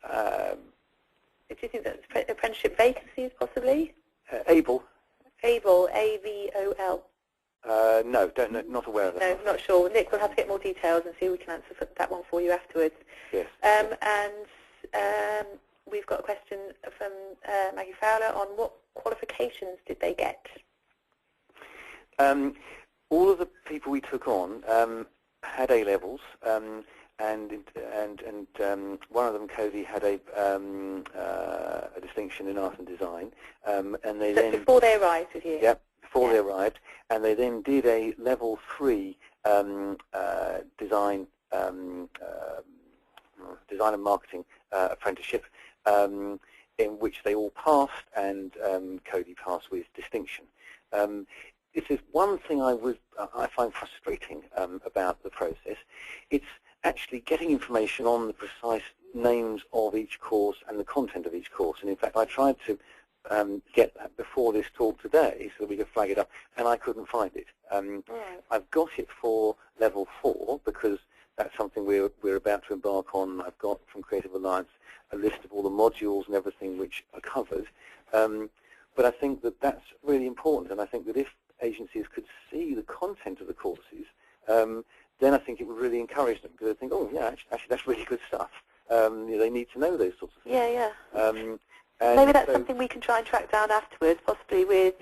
you think that's apprenticeship vacancies, possibly? Able. Able, A-V-O-L. No, not aware of that. No, not sure. Nick, we'll have to get more details and see if we can answer that one for you afterwards. Yes. And we've got a question from Maggie Fowler on what qualifications did they get? All of the people we took on had A-levels, and one of them, Cody, had a distinction in art and design, and they then before they arrived with you. Yeah, before they arrived, and they then did a level 3 design and marketing apprenticeship, in which they all passed, and Cody passed with distinction. This is one thing I find frustrating about the process. It's actually getting information on the precise names of each course and the content of each course. And in fact, I tried to get that before this talk today so that we could flag it up, and I couldn't find it. I've got it for level 4 because that's something we're about to embark on. I've got from Creative Alliance a list of all the modules and everything which are covered. But I think that that's really important, and I think that if agencies could see the content of the courses, then I think it would really encourage them, because they think, oh, yeah, actually that's really good stuff. They need to know those sorts of things. Yeah. Maybe that's something we can try and track down afterwards, possibly with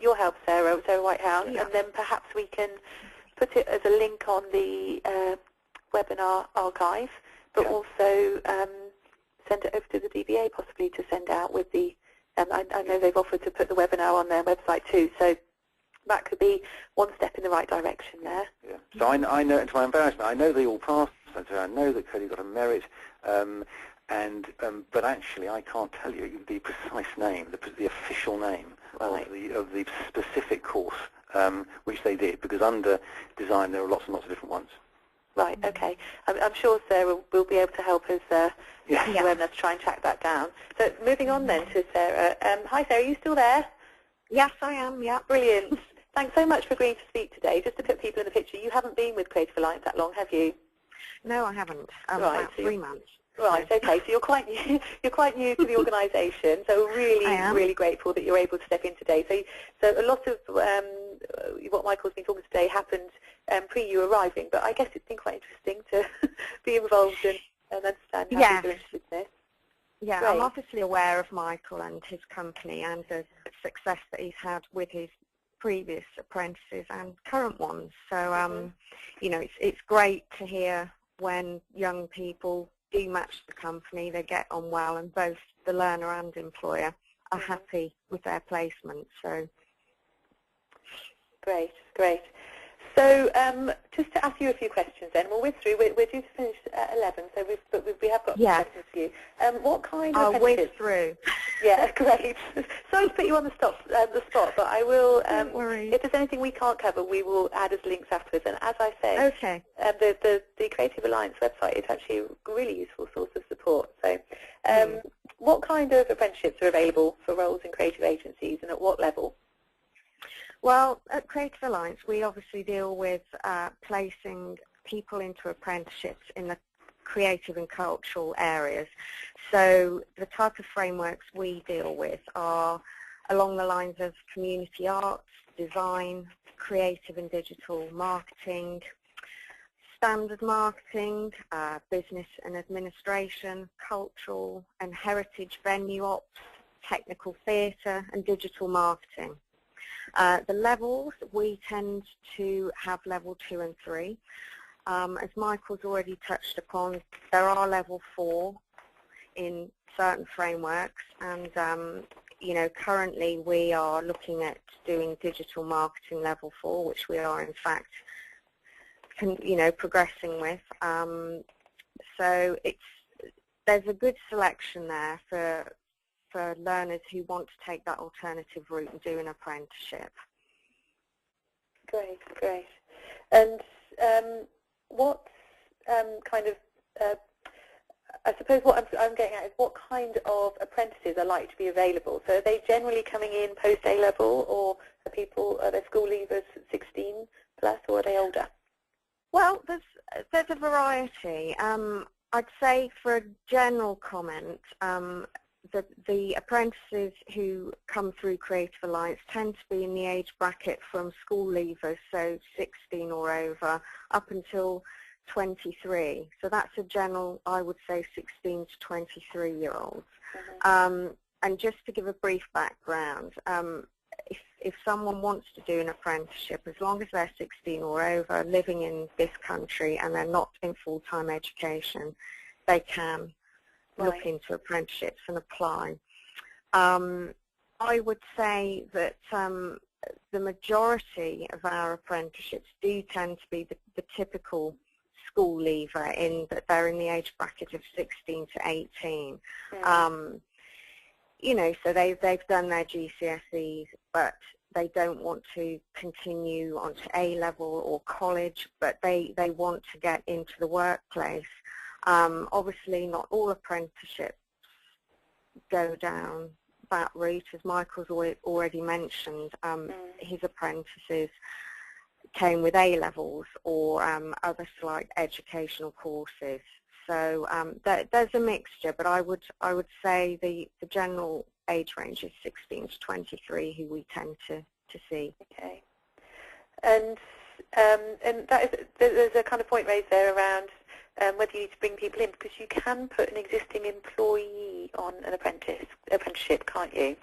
your help, Sarah Whitehouse, and then perhaps we can put it as a link on the webinar archive, but also send it over to the DBA possibly to send out with the, I know they've offered to put the webinar on their website too, so that could be one step in the right direction there. Yeah. So I know, to my embarrassment, I know they all passed. So I know that Cody got a merit, but actually I can't tell you the precise name, the official name of the specific course which they did, because under design there are lots and lots of different ones. Right, okay. I'm sure Sarah will be able to help us to try and track that down. So moving on then to Sarah. Hi Sarah, are you still there? Yes, I am, yeah. Brilliant. Thanks so much for agreeing to speak today. Just to put people in the picture, you haven't been with Creative Alliance that long, have you? No, I haven't. Right, about 3 months. Right, okay, so you're quite new, to the organisation, so we're really grateful that you're able to step in today. So a lot of what Michael's been talking today happened pre you arriving, but I guess it's been quite interesting to be involved and understand how people are interested in this. Yeah, Great. I'm obviously aware of Michael and his company and the success that he's had with his previous apprentices and current ones. So, you know, it's great to hear when young people do match the company, they get on well, and both the learner and employer are happy with their placement. So, great. So just to ask you a few questions then, we're through. We're due to finish at 11, so we have got some questions for you. What kind of I'll apprentices? whiz through. Yeah, great. Sorry to put you on the spot, but I will. Don't worry. If there's anything we can't cover, we will add as links afterwards. And as I say, the Creative Alliance website is actually a really useful source of support. So, what kind of apprenticeships are available for roles in creative agencies, and at what level? Well, at Creative Alliance, we obviously deal with placing people into apprenticeships in the creative and cultural areas. So the type of frameworks we deal with are along the lines of community arts, design, creative and digital marketing, standard marketing, business and administration, cultural and heritage venue ops, technical theatre and digital marketing. The levels, we tend to have level 2 and 3. As Michael's already touched upon, there are level 4 in certain frameworks, and you know, currently we are looking at doing digital marketing level 4, which we are in fact progressing with. So there's a good selection there for learners who want to take that alternative route and do an apprenticeship. Great. And what kind of, I suppose what I'm getting at is what kind of apprentices are likely to be available? So are they generally coming in post A-level, or are they school leavers 16 plus, or are they older? Well, there's a variety. I'd say for a general comment, the apprentices who come through Creative Alliance tend to be in the age bracket from school leavers, so 16 or over, up until 23. So that's a general, I would say, 16 to 23-year-olds. And just to give a brief background, if someone wants to do an apprenticeship, as long as they're 16 or over, living in this country, and they're not in full-time education, they can look into apprenticeships and apply. I would say that the majority of our apprenticeships do tend to be the typical school leaver, in that they're in the age bracket of 16 to 18. You know, so they've done their GCSEs, but they don't want to continue on to A-level or college, but they want to get into the workplace. Obviously, not all apprenticeships go down that route. As Michael's already mentioned, his apprentices came with A-levels or other slight educational courses. So there's a mixture, but I would say the general age range is 16 to 23, who we tend to see. Okay. And that is, there's a kind of point raised there around whether you need to bring people in, because you can put an existing employee on an apprenticeship, can't you?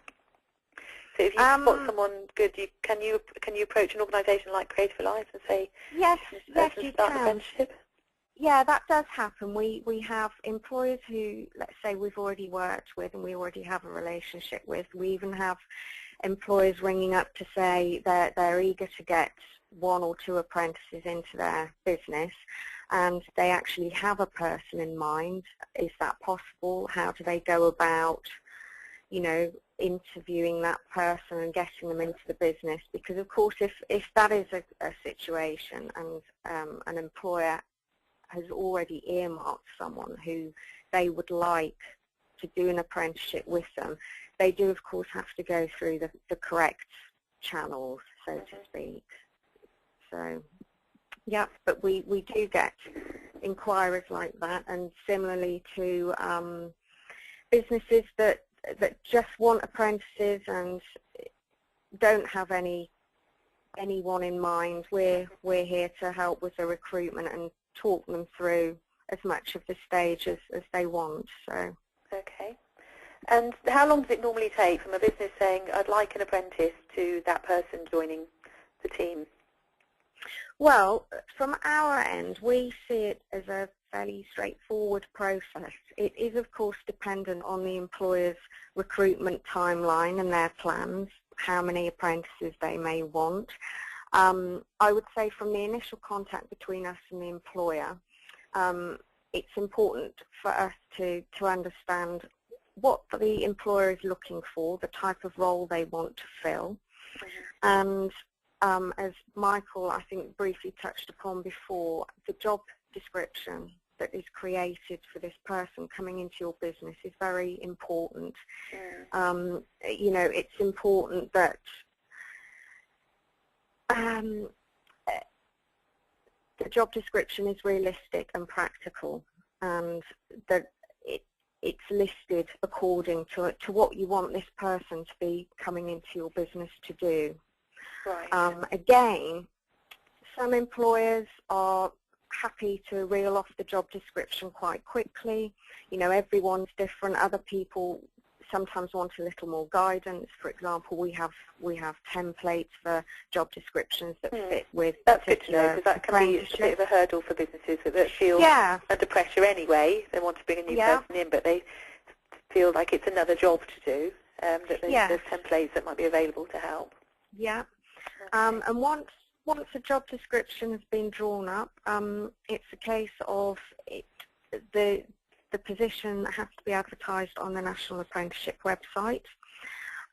So if you spot someone good, can you approach an organisation like Creative Alliance and say, yes, you start an apprenticeship? Yeah, that does happen. We have employers who, let's say, we've already worked with and we already have a relationship with. We even have employers ringing up to say they're eager to get 1 or 2 apprentices into their business, and they actually have a person in mind. Is that possible? How do they go about, you know, interviewing that person and getting them into the business? Because of course, if that is a situation and an employer has already earmarked someone who they would like to do an apprenticeship with them, they do of course have to go through the correct channels, so to speak. So yeah, but we do get inquiries like that, and similarly to businesses that just want apprentices and don't have anyone in mind. We're here to help with the recruitment and talk them through as much of the stage as they want. So. Okay. And how long does it normally take from a business saying, I'd like an apprentice, to that person joining the team? Well, from our end, we see it as a fairly straightforward process. It is, of course, dependent on the employer's recruitment timeline and their plans, how many apprentices they may want. I would say from the initial contact between us and the employer, it's important for us to understand what the employer is looking for, the type of role they want to fill. And as Michael, I think, briefly touched upon before, the job description that is created for this person coming into your business is very important. You know, it's important that the job description is realistic and practical, and that it's listed according to what you want this person to be coming into your business to do. Right. Again, some employers are happy to reel off the job description quite quickly. You know, everyone's different. Other people sometimes want a little more guidance. For example, we have templates for job descriptions that fit with. That's good to know, because that can be a bit of a hurdle for businesses that feel under pressure anyway. They want to bring a new person in, but they feel like it's another job to do. That there's templates that might be available to help. Yeah. And once a job description has been drawn up, it's a case of the position has to be advertised on the National Apprenticeship website.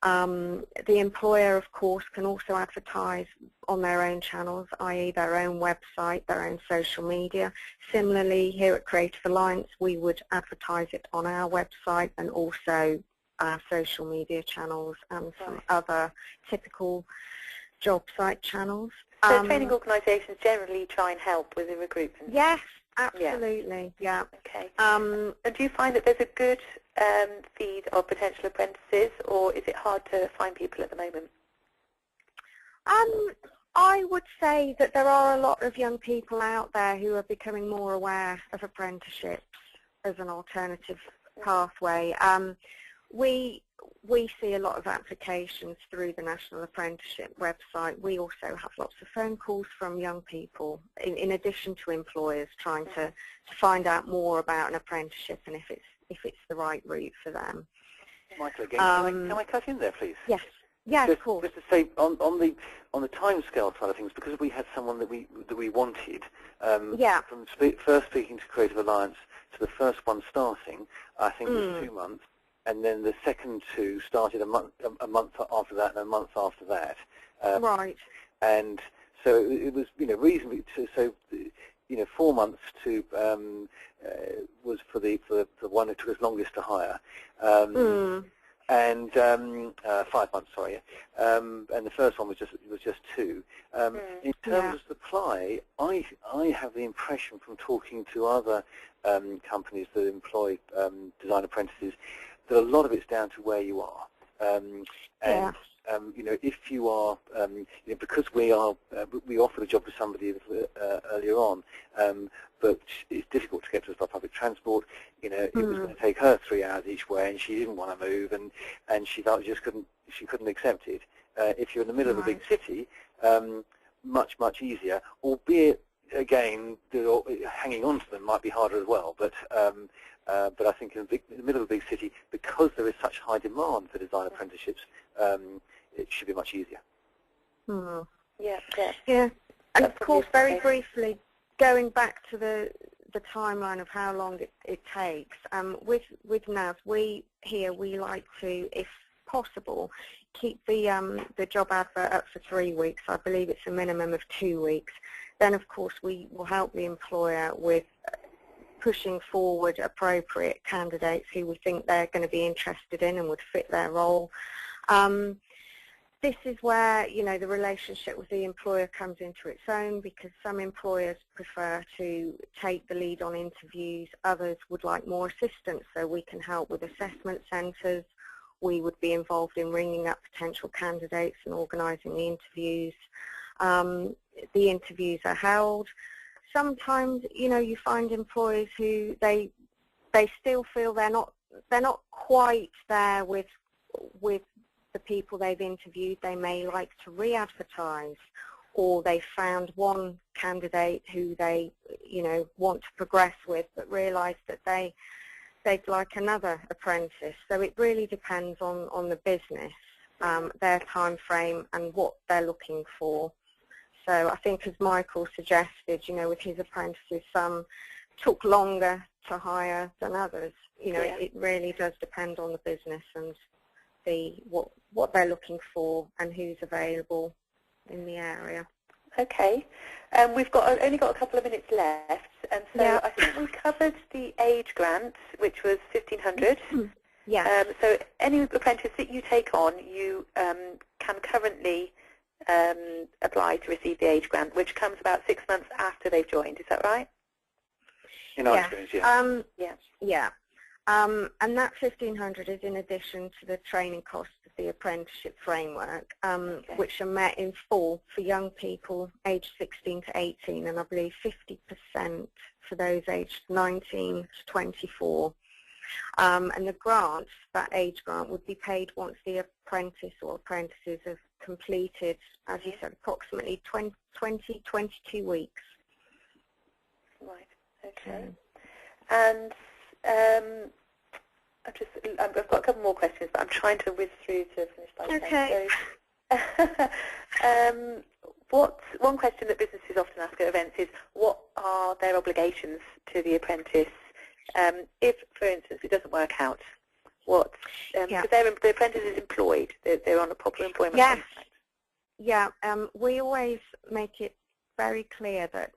The employer, of course, can also advertise on their own channels, i.e. their own website, their own social media. Similarly, here at Creative Alliance, we would advertise it on our website and also our social media channels and some other typical job site channels. So training organisations generally try and help with the recruitment? Yes, absolutely, yeah. Okay. And do you find that there's a good feed of potential apprentices, or is it hard to find people at the moment? I would say that there are a lot of young people out there who are becoming more aware of apprenticeships as an alternative pathway. We see a lot of applications through the National Apprenticeship website. We also have lots of phone calls from young people, in addition to employers, trying to find out more about an apprenticeship and if it's the right route for them. Michael, again, can I cut in there, please? Yes. Yes, of course. Just to say, on the timescale side of things, because we had someone that we wanted, from first speaking to Creative Alliance to the first one starting, I think it was 2 months. And then the second 2 started a month after that, and a month after that. Right. And so it was, reasonably. So 4 months to was for the one who took us longest to hire, and 5 months, sorry. And the first one was just 2. In terms of supply, I have the impression from talking to other companies that employ design apprentices that a lot of it's down to where you are, if you are, because we offer the job to somebody earlier on, but it's difficult to get to us by public transport. It was going to take her 3 hours each way, and she didn't want to move, and she felt she couldn't accept it. If you're in the middle of a big city, much easier, albeit again, hanging on to them might be harder as well. But I think in the middle of a big city, because there is such high demand for design apprenticeships, it should be much easier. Hmm. Yeah. Yeah. And That's of course, obviously very the case. briefly, going back to the timeline of how long it takes, with NAS, we like to, if possible, keep the job advert up for 3 weeks. I believe it's a minimum of 2 weeks. Then, of course, we will help the employer with pushing forward appropriate candidates who we think they're going to be interested in and would fit their role. This is where, the relationship with the employer comes into its own, because some employers prefer to take the lead on interviews. Others would like more assistance, so we can help with assessment centres. We would be involved in ringing up potential candidates and organising the interviews. The interviews are held. Sometimes, you find employers who they still feel they're not quite there with the people they've interviewed. They may like to re-advertise, or they found one candidate who they want to progress with, but realise that they'd like another apprentice. So it really depends on the business, their time frame and what they're looking for. So I think, as Michael suggested, with his apprentices, some took longer to hire than others. It really does depend on the business and what they're looking for and who's available in the area. Okay. We've only got a couple of minutes left, and so I think we covered the age grant, which was 1,500. Yeah. So any apprentice that you take on, you can currently apply to receive the age grant, which comes about 6 months after they've joined. Is that right? In our experience, yeah. Yeah. And that 1,500 is in addition to the training costs of the apprenticeship framework, which are met in full for young people aged 16 to 18, and I believe 50% for those aged 19 to 24. And the grant, that age grant, would be paid once the apprentice or apprentices have completed, as you said, approximately 22 weeks. Right. Okay. And I've got a couple more questions, but I'm trying to whiz through to finish by 10. Okay. So, one question that businesses often ask at events is, what are their obligations to the apprentice if, for instance, it doesn't work out? Because the apprentice is employed, they're on a proper employment contract. Yeah, we always make it very clear that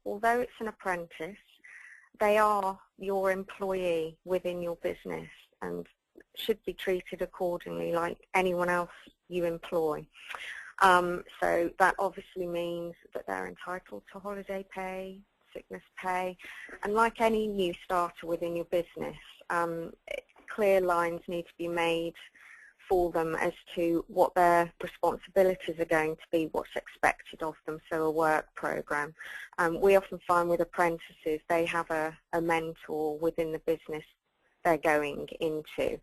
although it's an apprentice, they are your employee within your business and should be treated accordingly like anyone else you employ. So that obviously means that they're entitled to holiday pay, sickness pay, and like any new starter within your business, clear lines need to be made for them as to what their responsibilities are going to be, what's expected of them, so a work program. We often find with apprentices they have a mentor within the business they're going into.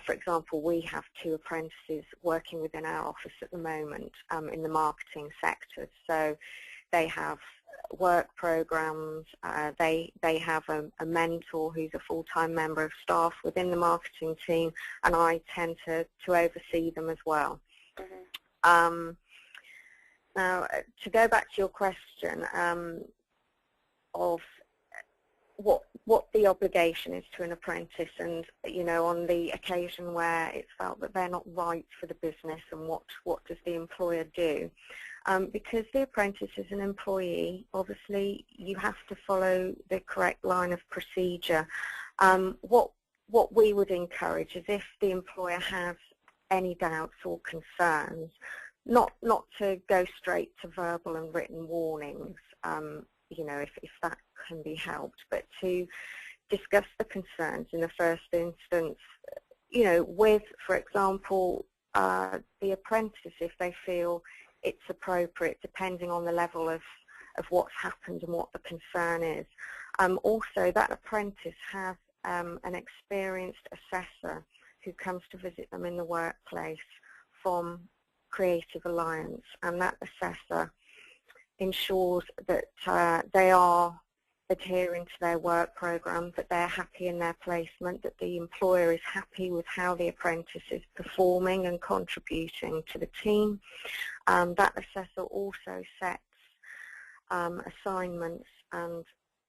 For example, we have 2 apprentices working within our office at the moment in the marketing sector. So they have work programs, they have a mentor who's a full-time member of staff within the marketing team, and I tend to oversee them as well. Mm-hmm. Now, to go back to your question of what the obligation is to an apprentice, and on the occasion where it's felt that they're not right for the business, and what does the employer do? Because the apprentice is an employee, obviously you have to follow the correct line of procedure. What we would encourage is, if the employer has any doubts or concerns, not to go straight to verbal and written warnings, if that can be helped, but to discuss the concerns in the first instance, with, for example, the apprentice, if they feel it's appropriate, depending on the level of what's happened and what the concern is. Also, that apprentice has an experienced assessor who comes to visit them in the workplace from Creative Alliance, and that assessor ensures that they are adhering to their work programme, that they're happy in their placement, that the employer is happy with how the apprentice is performing and contributing to the team. That assessor also sets assignments and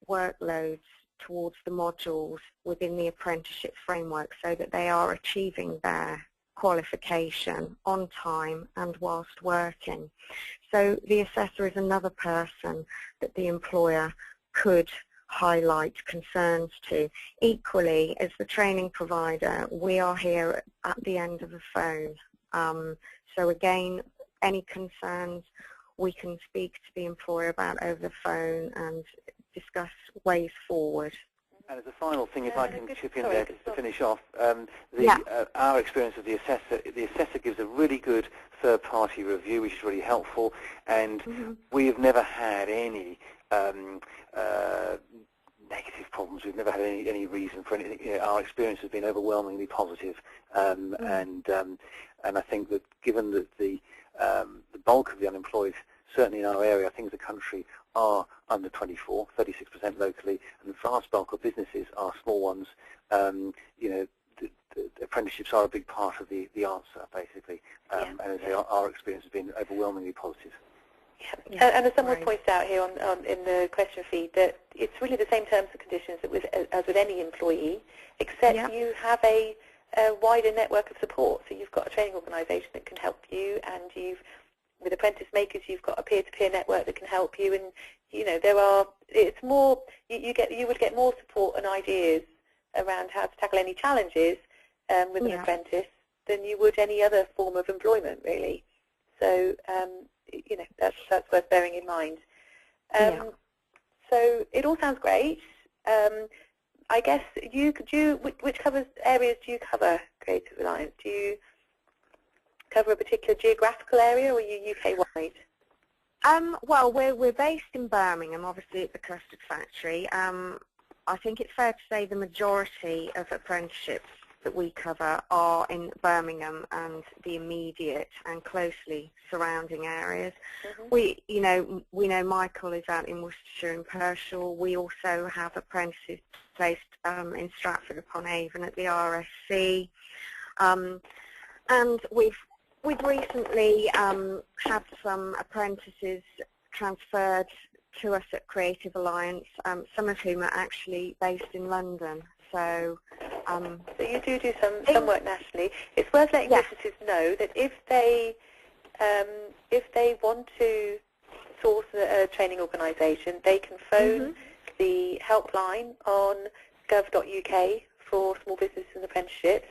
workloads towards the modules within the apprenticeship framework so that they are achieving their qualification on time and whilst working. So the assessor is another person that the employer could highlight concerns to. Equally, as the training provider, we are here at the end of the phone. So again, any concerns we can speak to the employer about over the phone and discuss ways forward. And as a final thing, if I can chip in there to finish off, our experience of the assessor gives a really good third-party review, which is really helpful, and we have never had any negative problems. We've never had any reason for anything. You know, our experience has been overwhelmingly positive, and I think that given that the bulk of the unemployed, certainly in our area, I think the country, are under 24, 36% locally, and the vast bulk of businesses are small ones. You know, the apprenticeships are a big part of the answer, basically, and as I say, our experience has been overwhelmingly positive. Yeah. And as someone pointed out here in the question feed, that it's really the same terms and conditions as with any employee, except you have a wider network of support. So you've got a training organisation that can help you, and with Apprenticemakers, you've got a peer-to-peer network that can help you, and you know it's more. You would get more support and ideas around how to tackle any challenges with an apprentice than you would any other form of employment, really. So you know, that's worth bearing in mind. So it all sounds great. I guess which areas do you cover, Creative Alliance? Do you cover a particular geographical area, or are you UK-wide? Well, we're based in Birmingham, obviously at the Custard Factory. I think it's fair to say the majority of apprenticeships that we cover are in Birmingham and the immediate and closely surrounding areas. We know Michael is out in Worcestershire and Pershore. We also have apprentices placed in Stratford-upon-Avon at the RSC, and we've recently had some apprentices transferred to us at Creative Alliance, some of whom are actually based in London. So you do some work nationally. It's worth letting businesses know that if they want to source a training organisation, they can phone the helpline on gov.uk for small business and apprenticeships.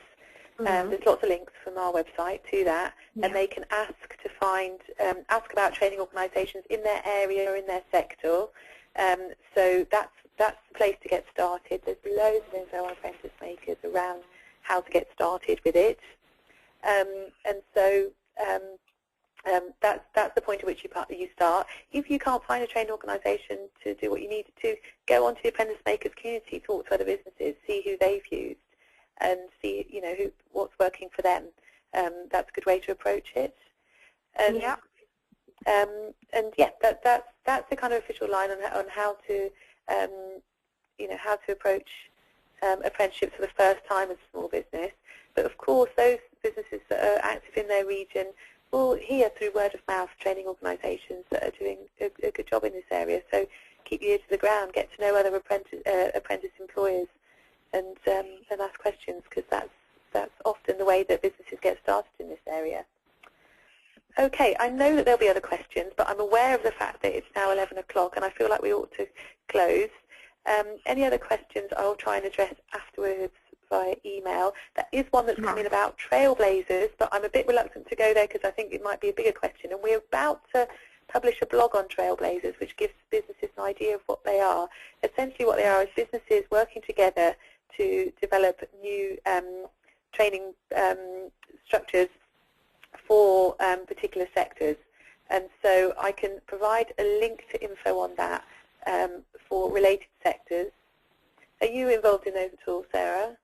There's lots of links from our website to that, and they can ask about training organisations in their area or in their sector. So that's the place to get started. There's loads of info on Apprenticemakers around how to get started with it, and so that's the point at which you start. If you can't find a training organisation to do what you need to, go onto the Apprenticemakers community, talk to other businesses, see who they've used, and see what's working for them. That's a good way to approach it. And that's the kind of official line on how to how to approach apprenticeships for the first time as a small business. But of course, those businesses that are active in their region will hear through word of mouth training organisations that are doing a good job in this area. So keep your ear to the ground, get to know other apprentice employers, and ask questions, because that's often the way that businesses get started in this area. Okay, I know that there'll be other questions, but I'm aware of the fact that it's now 11 o'clock and I feel like we ought to close. Any other questions I'll try and address afterwards via email. That is one that's come in about trailblazers, but I'm a bit reluctant to go there because I think it might be a bigger question, and we're about to publish a blog on trailblazers which gives businesses an idea of what they are. Essentially what they are is businesses working together to develop new training structures for particular sectors, and so I can provide a link to info on that for related sectors. Are you involved in those at all, Sarah?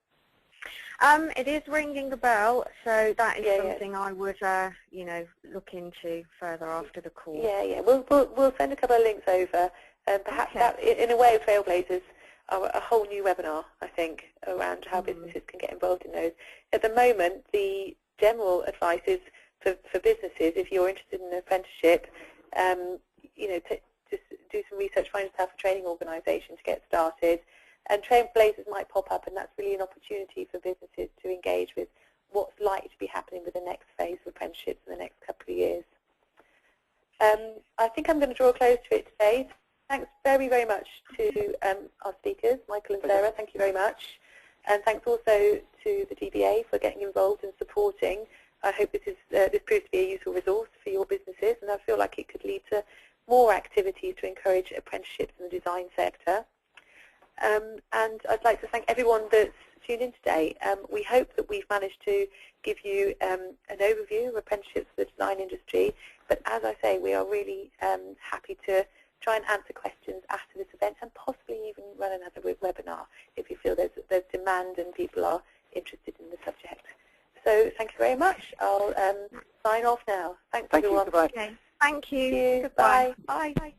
It is ringing a bell, so that is something I would look into further after the call. We'll send a couple of links over, Perhaps that, in a way, Trailblazers are a whole new webinar, I think, around how businesses can get involved in those. At the moment, the general advice is for businesses, if you're interested in an apprenticeship, you know, just do some research, find yourself a training organisation to get started. And Trailblazers might pop up, and that's really an opportunity for businesses to engage with what's likely to be happening with the next phase of apprenticeships in the next couple of years. I think I'm going to draw a close to it today. Thanks very, very much to our speakers, Michael and Sarah. Thank you very much. And thanks also to the DBA for getting involved and supporting. I hope this proves to be a useful resource for your businesses, and I feel like it could lead to more activities to encourage apprenticeships in the design sector. And I'd like to thank everyone that's tuned in today. We hope that we've managed to give you an overview of apprenticeships for the design industry, but as I say, we are really happy to try and answer questions after this event, and possibly even run another webinar if you feel there's demand and people are interested in the subject. So thank you very much. I'll sign off now. Thanks everyone. Goodbye. Okay. Thank you. Thank you. Goodbye. Bye. Bye. Bye.